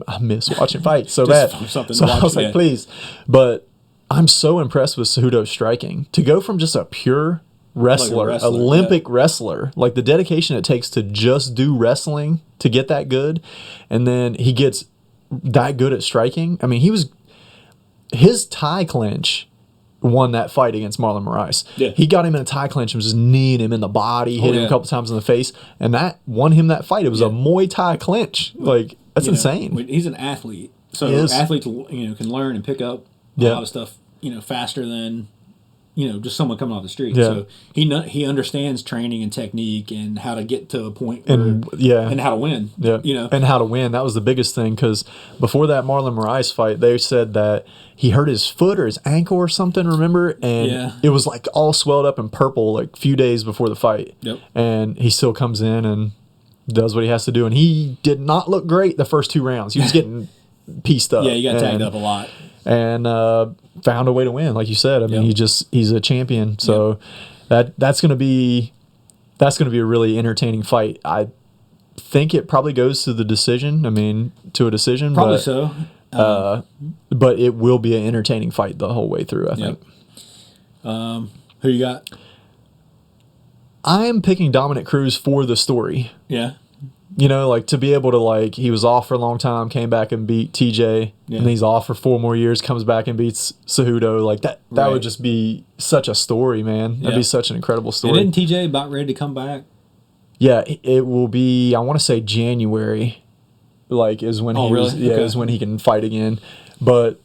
I miss watching fights so bad. Something so to watch, I was like, please. But I'm so impressed with Cejudo's striking. To go from just a pure wrestler, Olympic wrestler, like the dedication it takes to just do wrestling to get that good, and then he gets that good at striking. I mean, his tie clinch won that fight against Marlon Moraes. Yeah. He got him in a tie clinch and was just kneeing him in the body, hit him a couple times in the face, and that won him that fight. It was a Muay Thai clinch. Like, that's insane. He's an athlete. So athletes, can learn and pick up a lot of stuff, faster than, just someone coming off the street. Yeah. So he understands training and technique and how to get to a point and how to win. Yeah. And how to win. That was the biggest thing, because before that Marlon Moraes fight, they said that he hurt his foot or his ankle or something, remember? And it was like all swelled up and purple like a few days before the fight. Yep. And he still comes in and does what he has to do. And he did not look great the first 2 rounds. He was getting pieced up. Yeah, he got tagged up a lot. And found a way to win, like you said. I mean, he's a champion. So that's gonna be a really entertaining fight. I think it probably goes to the decision. I mean, to a decision. Probably but, so. But it will be an entertaining fight the whole way through, I think. Who you got? I am picking Dominic Cruz for the story. Yeah. Like to be able to he was off for a long time, came back and beat TJ, and then he's off for 4 more years, comes back and beats Cejudo. Like that would just be such a story, man. That'd be such an incredible story. And isn't TJ about ready to come back? Yeah, it will be. I want to say January, is when is when he can fight again. But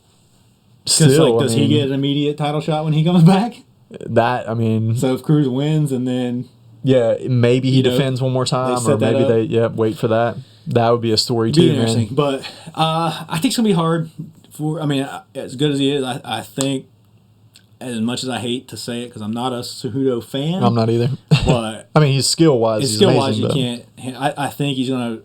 still, does he get an immediate title shot when he comes back? That, I mean, so if Cruz wins and then. Yeah, maybe he defends one more time, or maybe they wait for that. That would be a story too, interesting. Man. But I think it's gonna be hard. As good as he is, I think as much as I hate to say it, because I'm not a Cejudo fan. I'm not either. But I mean, he's skill-wise, he's skill-wise, amazing, you can't. I think he's gonna.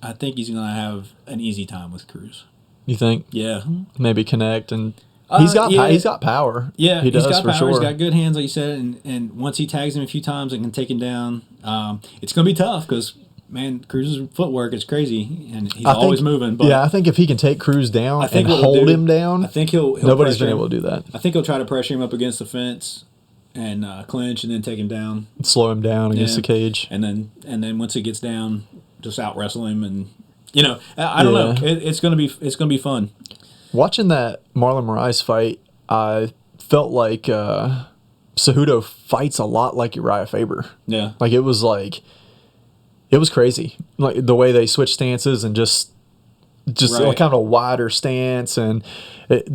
I think he's gonna have an easy time with Cruz. You think? Yeah. Maybe connect and. He's got power. Yeah, he does got for power. sure. He's got good hands, like you said, and once he tags him a few times and can take him down, it's going to be tough because, man, Cruz's footwork is crazy, and he's always moving. But I think if he can take Cruz down and hold him down, I think he'll nobody's been able to do that. I think he'll try to pressure him up against the fence and clinch and then take him down. Slow him down against the cage. And then once he gets down, just out wrestle him and, I don't know. It's going to be fun. Watching that Marlon Moraes fight, I felt like Cejudo fights a lot like Uriah Faber. Yeah. Like it was crazy. Like the way they switch stances and just right. kind of a wider stance, and it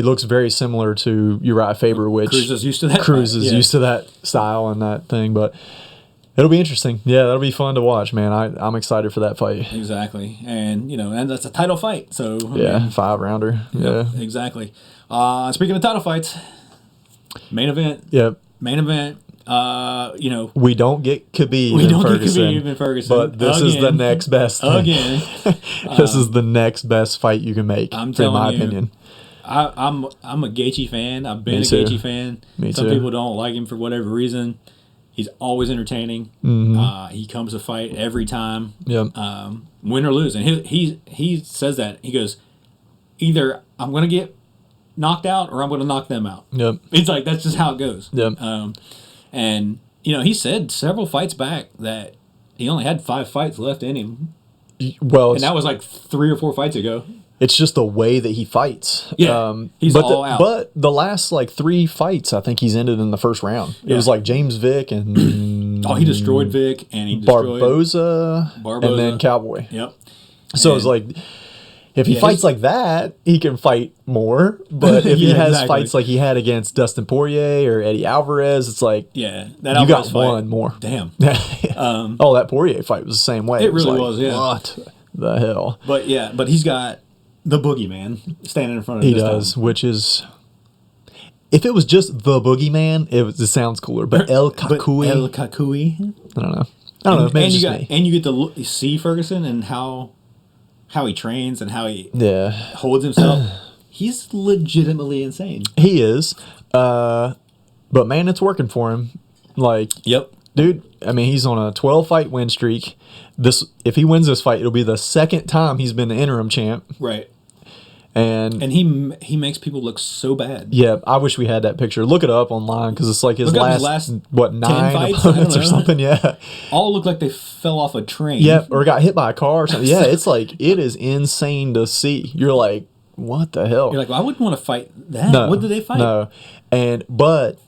looks very similar to Uriah Faber, which Cruz is used to that. Used to that style and that thing, but it'll be interesting. Yeah, that'll be fun to watch, man. I'm excited for that fight. Exactly. And, and that's a title fight. So, 5-rounder. Yep, Yeah. Exactly. Speaking of title fights, main event. Yep. Main event. We don't get Khabib and Ferguson. But this is the next best thing. Again. This is the next best fight you can make, in my opinion. I'm a Gaethje fan. I've been a Gaethje fan. Some people don't like him for whatever reason. He's always entertaining. Mm-hmm. He comes to fight every time. Yep. Win or lose. And he says that. He goes, either I'm going to get knocked out or I'm going to knock them out. Yep. It's like, that's just how it goes. Yep. And, he said several fights back that he only had 5 fights left in him. Well, and that was like 3 or 4 fights ago. It's just the way that he fights. Yeah, he's all out. But the last 3 fights, I think he's ended in the first round. It was like James Vick and he destroyed Vick and he destroyed Barboza and then Cowboy. Yep. So it's like if he fights like that, he can fight more. But if he has fights like he had against Dustin Poirier or Eddie Alvarez, it's like that you got one more. Damn. That Poirier fight was the same way. It really was. Yeah. What the hell? But he's got the boogeyman standing in front of him. He does, time. Which is, if it was just the boogeyman, it sounds cooler. But El Kakui, I don't know. Maybe you get to see Ferguson and how he trains and how he holds himself. He's legitimately insane. He is, but man, it's working for him. Yep, dude. I mean, he's on a 12-fight win streak. If he wins this fight, it'll be the second time he's been the interim champ. Right. And he makes people look so bad. Yeah, I wish we had that picture. Look it up online because it's like his last 9 fights, opponents or something. Yeah, all look like they fell off a train. Yeah, or got hit by a car or something. Yeah, it's like it is insane to see. You're like, what the hell? You're like, well, I wouldn't want to fight that. No, what did they fight? No, but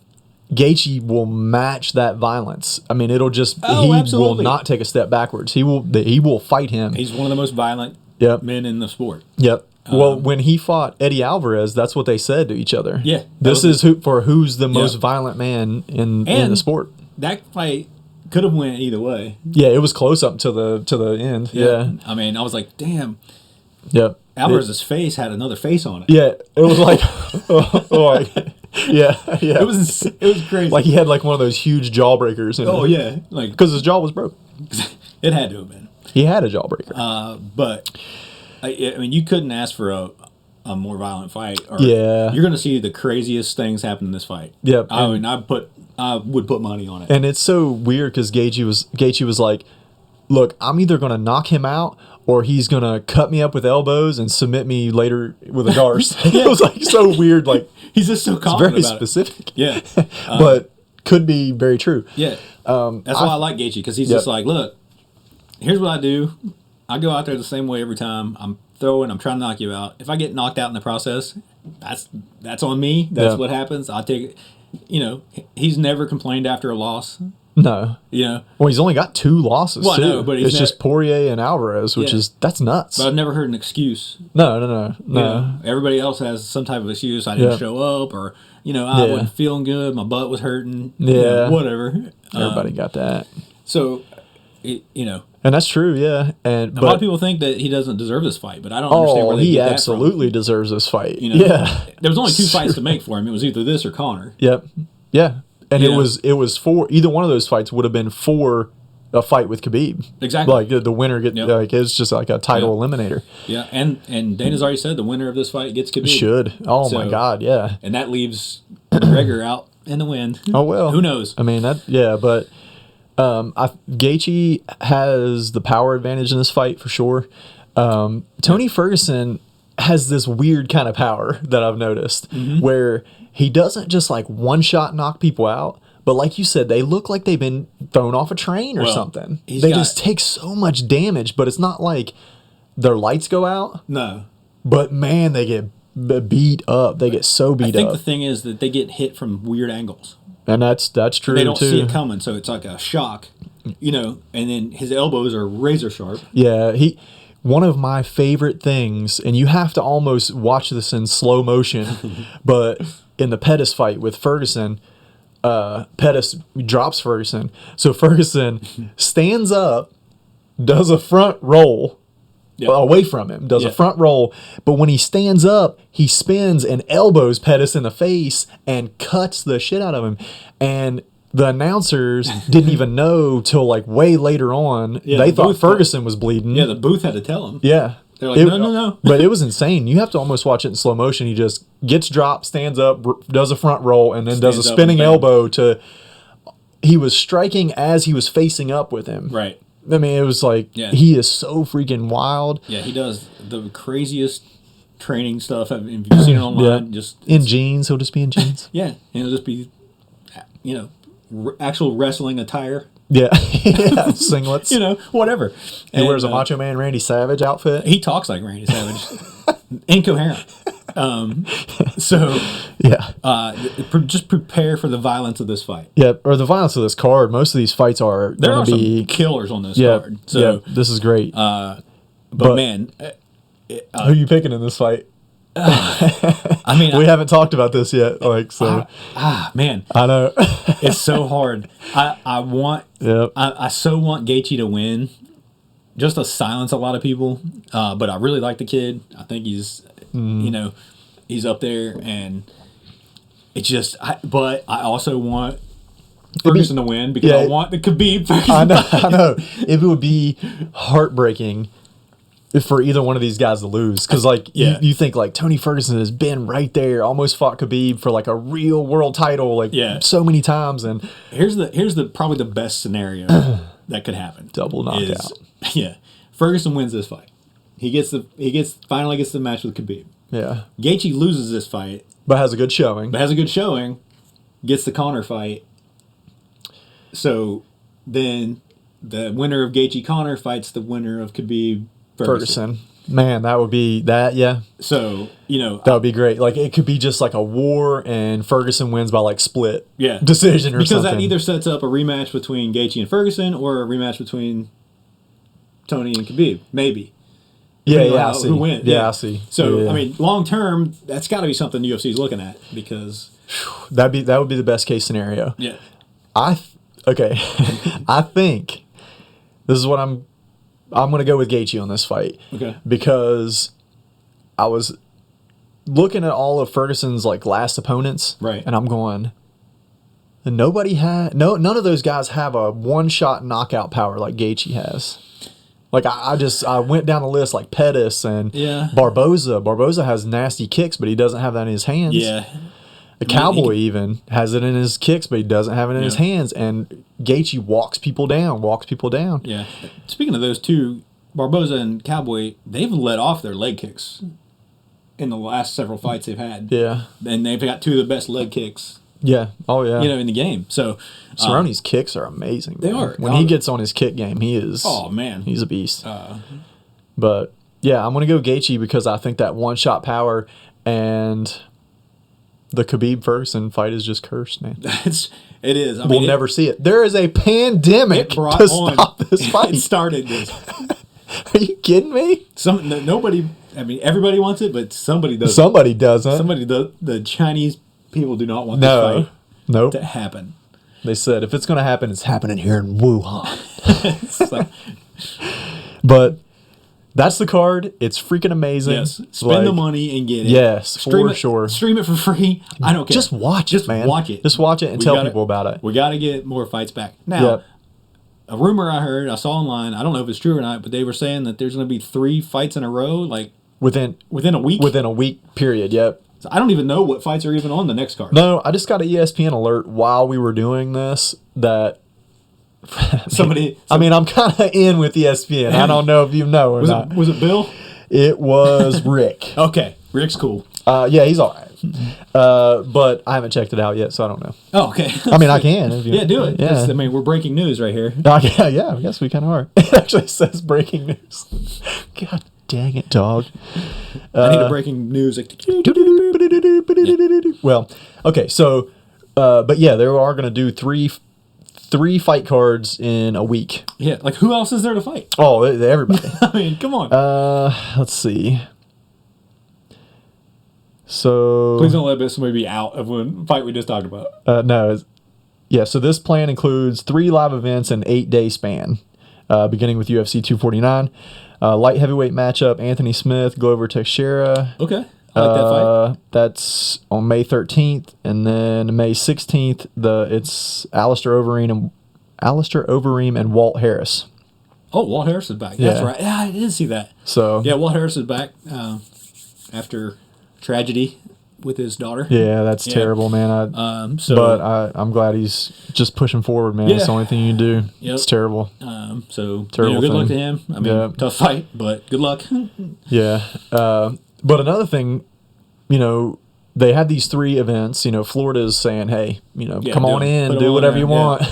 Gaethje will match that violence. I mean, it'll just will not take a step backwards. He will fight him. He's one of the most violent men in the sport. Yep. Well, when he fought Eddie Alvarez, that's what they said to each other. Yeah. This is who's the most violent man in the sport. That fight could have went either way. Yeah, it was close up to the end. Yeah. I mean, I was like, damn. Yep. Alvarez's face had another face on it. Yeah. It was like, yeah. It was crazy. Like he had one of those huge jawbreakers. Yeah. Because his jaw was broke. It had to have been. He had a jawbreaker. But I mean, you couldn't ask for a more violent fight. Yeah, you're going to see the craziest things happen in this fight. Yep. I mean, I would put money on it. And it's so weird because Gaethje was like, "Look, I'm either going to knock him out or he's going to cut me up with elbows and submit me later with a Darce." It was so weird. He's just so confident. Very specific. Yeah, but could be very true. Yeah. That's why I like Gaethje because he's just like, look, here's what I do. I go out there the same way every time. I'm trying to knock you out. If I get knocked out in the process, that's on me. That's what happens. I'll take it. He's never complained after a loss. No. Well, he's only got 2 losses, too. No, but it's just Poirier and Alvarez, which that's nuts. But I've never heard an excuse. No. Everybody else has some type of excuse. I didn't show up, or, I wasn't feeling good. My butt was hurting. Yeah. Whatever. Everybody got that. So, And that's true, yeah. And A lot of people think that he doesn't deserve this fight, but I don't understand where they he get that absolutely deserves this fight. from. Yeah. There was only 2 fights to make for him. It was either this or Conor. Yep. Yeah. And You know? it was for either one of those fights would have been for a fight with Khabib. Exactly. Like the winner like it's just like a title eliminator. Yeah, and Dana's already said the winner of this fight gets Khabib. Should. Oh my God, yeah. And that leaves McGregor out in the wind. Oh well. Who knows? I mean but Gaethje has the power advantage in this fight for sure. Tony Ferguson has this weird kind of power that I've noticed where he doesn't just like one shot knock people out, but like you said, they look like they've been thrown off a train or something. They just take so much damage, but it's not like their lights go out. No. But man, they get beat up. They get so beat up. I think the thing is that they get hit from weird angles. And that's true, they don't too. see it coming, so it's like a shock, and then his elbows are razor sharp. Yeah, one of my favorite things, and you have to almost watch this in slow motion, but in the Pettis fight with Ferguson, Pettis drops Ferguson. So Ferguson stands up, does a front roll away from him, does a front roll, but when he stands up, he spins and elbows Pettis in the face and cuts the shit out of him. And the announcers didn't even know till like way later on. They thought Ferguson was bleeding. Yeah, the booth had to tell him. Yeah. They're like, no. But it was insane. You have to almost watch it in slow motion. He just gets dropped, stands up, does a front roll, and then does a spinning elbow to... He was striking as he was facing up with him. Right. I mean, it was like, he is so freaking wild. Yeah, he does the craziest training stuff. If you've seen it online, just... In jeans. He'll just be in jeans. Yeah, and it'll just be, actual wrestling attire. Yeah. Singlets. Whatever. He wears a Macho Man Randy Savage outfit. He talks like Randy Savage. Incoherent. Just prepare for the violence of this fight. Yeah, or the violence of this card. Most of these fights are going to be... some killers on this card. So, this is great. But man... who are you picking in this fight? I mean... we haven't talked about this yet. Man. I know. It's so hard. I so want Gaethje to win. Just to silence a lot of people. But I really like the kid. I think he's... he's up there, and it's just. But I also want Ferguson to win because I want the Khabib Ferguson. I know. It would be heartbreaking for either one of these guys to lose because, you think like Tony Ferguson has been right there, almost fought Khabib for like a real world title, so many times. And here's probably the best scenario that could happen. Double knockout. Ferguson wins this fight. He finally gets the match with Khabib. Yeah. Gaethje loses this fight. But has a good showing. Gets the Conor fight. So then the winner of Gaethje Conor fights the winner of Khabib Ferguson. Man, that would be that, yeah. So, that would be great. Like, it could be just like a war and Ferguson wins by like split decision or because something. That either sets up a rematch between Gaethje and Ferguson or a rematch between Tony and Khabib, maybe. I see. Who wins? Yeah, I see. So, I mean, long term, that's got to be something the UFC is looking at because... that would be the best case scenario. Yeah. I think this is what I'm going to go with Gaethje on this fight. Okay. Because I was looking at all of Ferguson's like last opponents. Right. And I'm going... none of those guys have a one-shot knockout power like Gaethje has. Like, I went down the list, like Pettis and Barboza. Barboza has nasty kicks, but he doesn't have that in his hands. Yeah. The Cowboy even has it in his kicks, but he doesn't have it in his hands. And Gaethje walks people down. Yeah. Speaking of those two, Barboza and Cowboy, they've let off their leg kicks in the last several fights they've had. Yeah. And they've got two of the best leg kicks. Yeah. Oh, yeah. In the game. So Cerrone's kicks are amazing. They are. When he gets on his kick game, he is. Oh man, he's a beast. But yeah, I'm gonna go Gaethje because I think that one shot power and the Khabib Ferguson fight is just cursed, man. It is. We'll never see it. There is a pandemic to stop this fight. It started this. Are you kidding me? Nobody. I mean, everybody wants it, but somebody doesn't. Somebody doesn't. Somebody does. The Chinese people do not want this fight to happen. They said if it's going to happen, it's happening here in Wuhan. It's like, But that's the card. It's freaking amazing. Yes. Spend the money and get it. Yes, Stream sure. Stream it for free. I don't care. Just watch it, man. Watch it. Just watch it and tell people about it. We got to get more fights back. Now, a rumor I saw online, I don't know if it's true or not, but they were saying that there's going to be 3 fights in a row, like within a week. Within a week period, yep. So I don't even know what fights are even on the next card. No, I just got an ESPN alert while we were doing this that I'm kind of in with ESPN. I don't know if you know or not. Was it Bill? It was Rick. Okay, Rick's cool. Yeah, he's all right. But I haven't checked it out yet, so I don't know. Oh, okay. I mean, I can. If you, yeah, do it. Yeah. I mean, we're breaking news right here. Yeah, I guess we kind of are. It actually says breaking news. God dang it, dog. I need a breaking news. Well, okay, so, but yeah, they are going to do three fight cards in a week. Yeah, like who else is there to fight? Oh, everybody. I mean, come on. Let's see. So please don't let somebody be out of one fight we just talked about. No. Yeah, so this plan includes 3 live events in 8-day span, beginning with UFC 249. Light heavyweight matchup, Anthony Smith, Glover Teixeira. Okay. I like that fight. That's on May 13th, and then May 16th, it's Alistair Overeem and Walt Harris. Oh, Walt Harris is back. That's right. Yeah, I did see that. So yeah, Walt Harris is back after tragedy with his daughter. Yeah, that's terrible, man. But I'm glad he's just pushing forward, man. It's the only thing you can do. Yep. It's terrible. Terrible. Good luck to him. I mean, tough fight, but good luck. Yeah. But another thing, they have these 3 events. Florida's saying, hey, come on in, do whatever you want.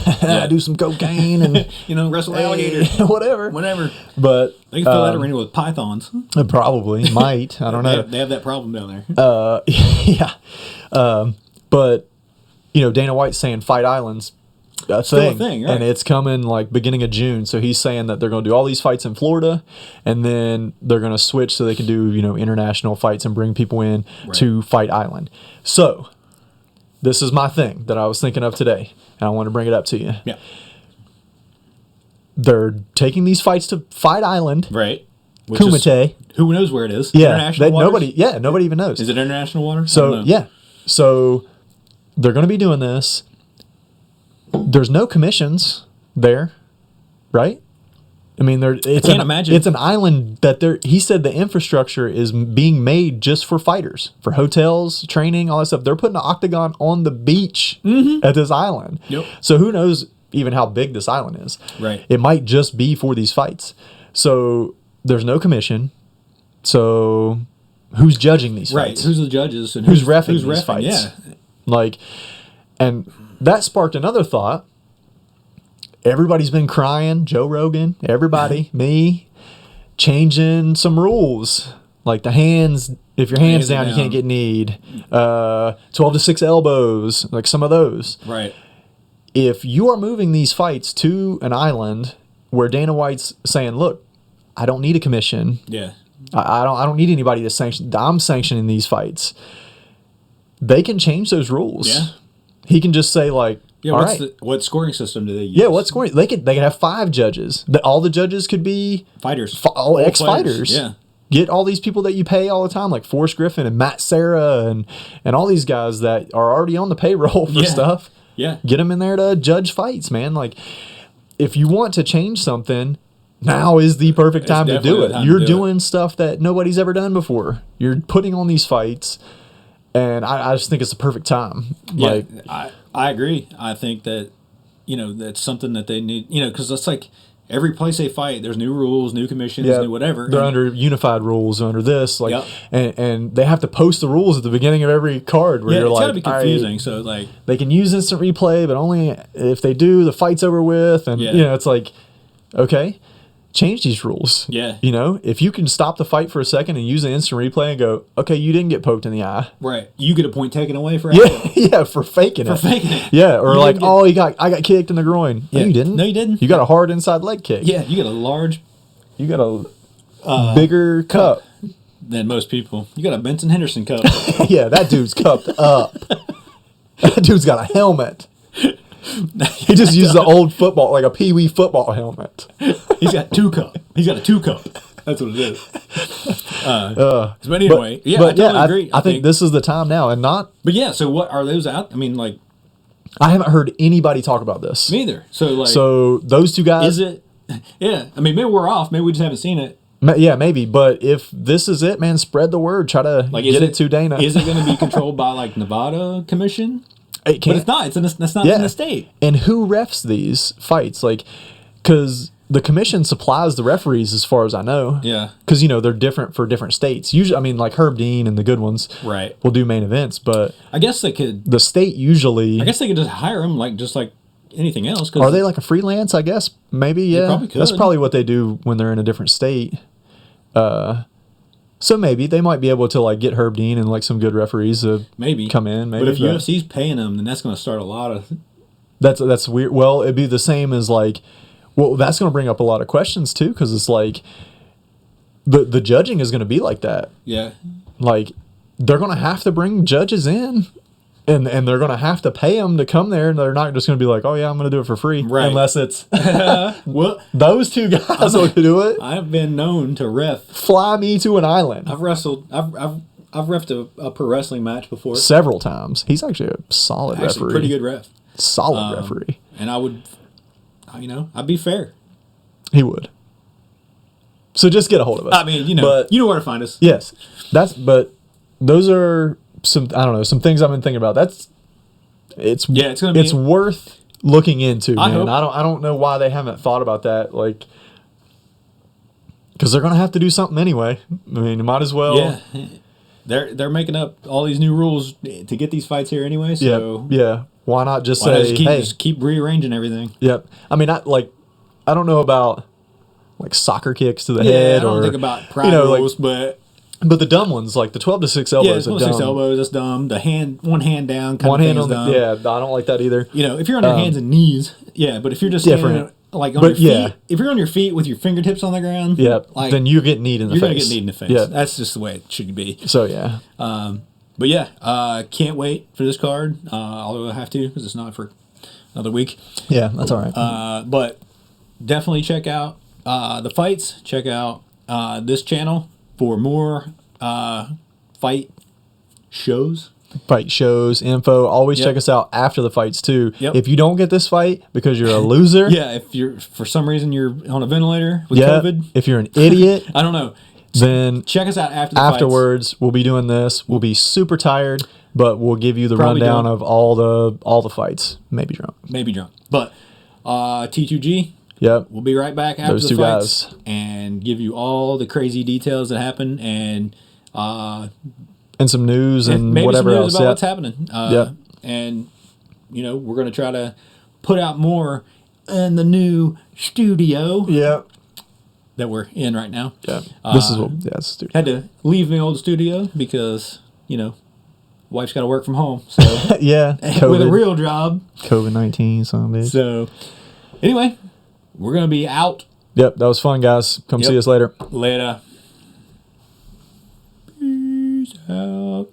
Do some cocaine and, wrestle alligators. Whatever. But they can fill that arena with pythons. Probably. Might. I don't know. They have that problem down there. Yeah. But, Dana White's saying Fight Island's a thing, right? And it's coming like beginning of June. So he's saying that they're going to do all these fights in Florida, and then they're going to switch so they can do international fights and bring people in to Fight Island. So this is my thing that I was thinking of today, and I want to bring it up to you. Yeah, they're taking these fights to Fight Island, right? Kumite. Who knows where it is? Yeah, international waters? Nobody even knows. Is it international water? So so they're going to be doing this. There's no commissions there, right? I mean, it's an island that he said the infrastructure is being made just for fighters, for hotels, training, all that stuff. They're putting an octagon on the beach at this island. Yep. So who knows even how big this island is? Right. It might just be for these fights. So there's no commission. So who's judging these fights? Right. Who's the judges and who's reffing these fights? Yeah. And that sparked another thought. Everybody's been crying, Joe Rogan, everybody, me, changing some rules. Like the hands, if your hand's down, you can't get kneed. 12-6 elbows, like some of those. Right. If you are moving these fights to an island where Dana White's saying, look, I don't need a commission. Yeah. I don't need anybody to sanction. I'm sanctioning these fights. They can change those rules. Yeah. He can just say like, what scoring system do they use? Yeah, what scoring? They could have 5 judges. All the judges could be fighters, all ex-fighters. Yeah, get all these people that you pay all the time, like Forrest Griffin and Matt Serra and all these guys that are already on the payroll for stuff. Yeah, get them in there to judge fights, man. Like, if you want to change something, now is the perfect time to do it. You're doing stuff that nobody's ever done before. You're putting on these fights. And I just think it's the perfect time. Yeah, I agree. I think that, that's something that they need, because it's like every place they fight, there's new rules, new commissions, new whatever. They're under unified rules, under this. And they have to post the rules at the beginning of every card where you're like, it's got to be confusing. So, like, they can use instant replay, but only if they do, the fight's over with. And, it's like, okay. Change these rules. Yeah. If you can stop the fight for a second and use an instant replay and go, okay, you didn't get poked in the eye. Right. You get a point taken away for for faking it. Yeah. Or I got kicked in the groin. Yeah. No, you didn't. No, you didn't. You got a hard inside leg kick. Yeah. You got a bigger cup than most people. You got a Benson Henderson cup. Yeah, that dude's cupped up. That dude's got a helmet. He just used the old football, like a pee-wee football helmet. He's got 2 cup. He's got a 2 cup. That's what it is. But anyway, I totally agree. I think this is the time now, and not. But yeah, so what are those out? I mean, like, I haven't heard anybody talk about this. me either. So like, So those two guys. is it? Yeah, I mean, maybe we're off. Maybe we just haven't seen it. Yeah, maybe. But if this is it, man, spread the word. Try to Like, get it to Dana. Is it going to be controlled by like Nevada Commission? It But can't. it's not. That's not in the state. And who refs these fights? Like, because the commission supplies the referees, as far as I know. Yeah. Because they're different for different states. Usually, I mean, like Herb Dean and the good ones, Right. will do main events, but I guess they could. the state usually. I guess they could just hire them just like anything else. Are they like a freelance? I guess maybe. Yeah, probably could. That's probably what they do when they're in a different state. So maybe they might be able to like get Herb Dean and like some good referees to maybe come in. Maybe, but if UFC's paying them, then that's going to start a lot of. that's weird. Well, it'd be the same as like. Well, that's going to bring up a lot of questions too, because it's like the judging is going to be like that. Yeah. Like they're going to have to bring judges in, and they're going to have to pay them to come there, and they're not just going to be like, oh yeah, I'm going to do it for free, Right. Unless it's Well, those two guys will do it. I've been known to ref. Fly me to an island I've wrestled. I've refed a pro wrestling match before. several times. He's actually a solid Actually, referee, pretty good ref. solid referee. And I would, I'd be fair. He would. So just get a hold of us. I mean, But- you know where to find us. Yes, but those are some some things I've been thinking about. It's gonna be- it's worth looking into, I man. hope. I don't know why they haven't thought about that, like, because they're gonna have to do something anyway. I mean, you might as well. Yeah. They're making up all these new rules to get these fights here anyway. So Yeah. Why not just why not say, just keep rearranging everything? Yep. I mean, I don't know about like soccer kicks to the Yeah, head, I don't or think about pride like, rules, but but the dumb ones, like the 12 to 6 elbows, yeah, are 6 dumb. elbows. That's dumb. The one hand down kind One of hand thing on is dumb. yeah, I don't like that either. If you're on your hands and knees, yeah. But if you're just Different. standing like on But, your feet, yeah. if you're on your feet with your fingertips on the ground, Yep. like, Then you get kneed in the you're face. gonna get kneed in the face. Yeah. That's just the way it should be. So yeah. But yeah, can't wait for this card. Although I have to because it's not for another week. Yeah, that's all right. But definitely check out the fights. Check out this channel for more fight shows. Fight shows, info. Always Yep. check us out after the fights too. Yep. If you don't get this fight because you're a loser, Yeah, if you're for some reason you're on a ventilator with yeah, COVID, if you're an idiot, I don't know. then Check us out after the fights. afterwards we'll be doing this. We'll be super tired, but we'll give you the Probably rundown drunk. of all the fights. Maybe drunk. Maybe drunk, but T2G. Yep. We'll be right back after Those the two fights guys. and give you all the crazy details that happen and And some news and maybe whatever some news else. about Yeah. what's happening. Yeah. And we're gonna try to put out more in the new studio Yeah. that we're in right now. Yeah. This is what. Yeah. It's stupid. Had to leave my old studio because wife's got to work from home, so Yeah. with a real job. COVID-19. Some bitch. So anyway, we're gonna be out Yep. That was fun, guys. Come Yep. see us later. later. Peace out.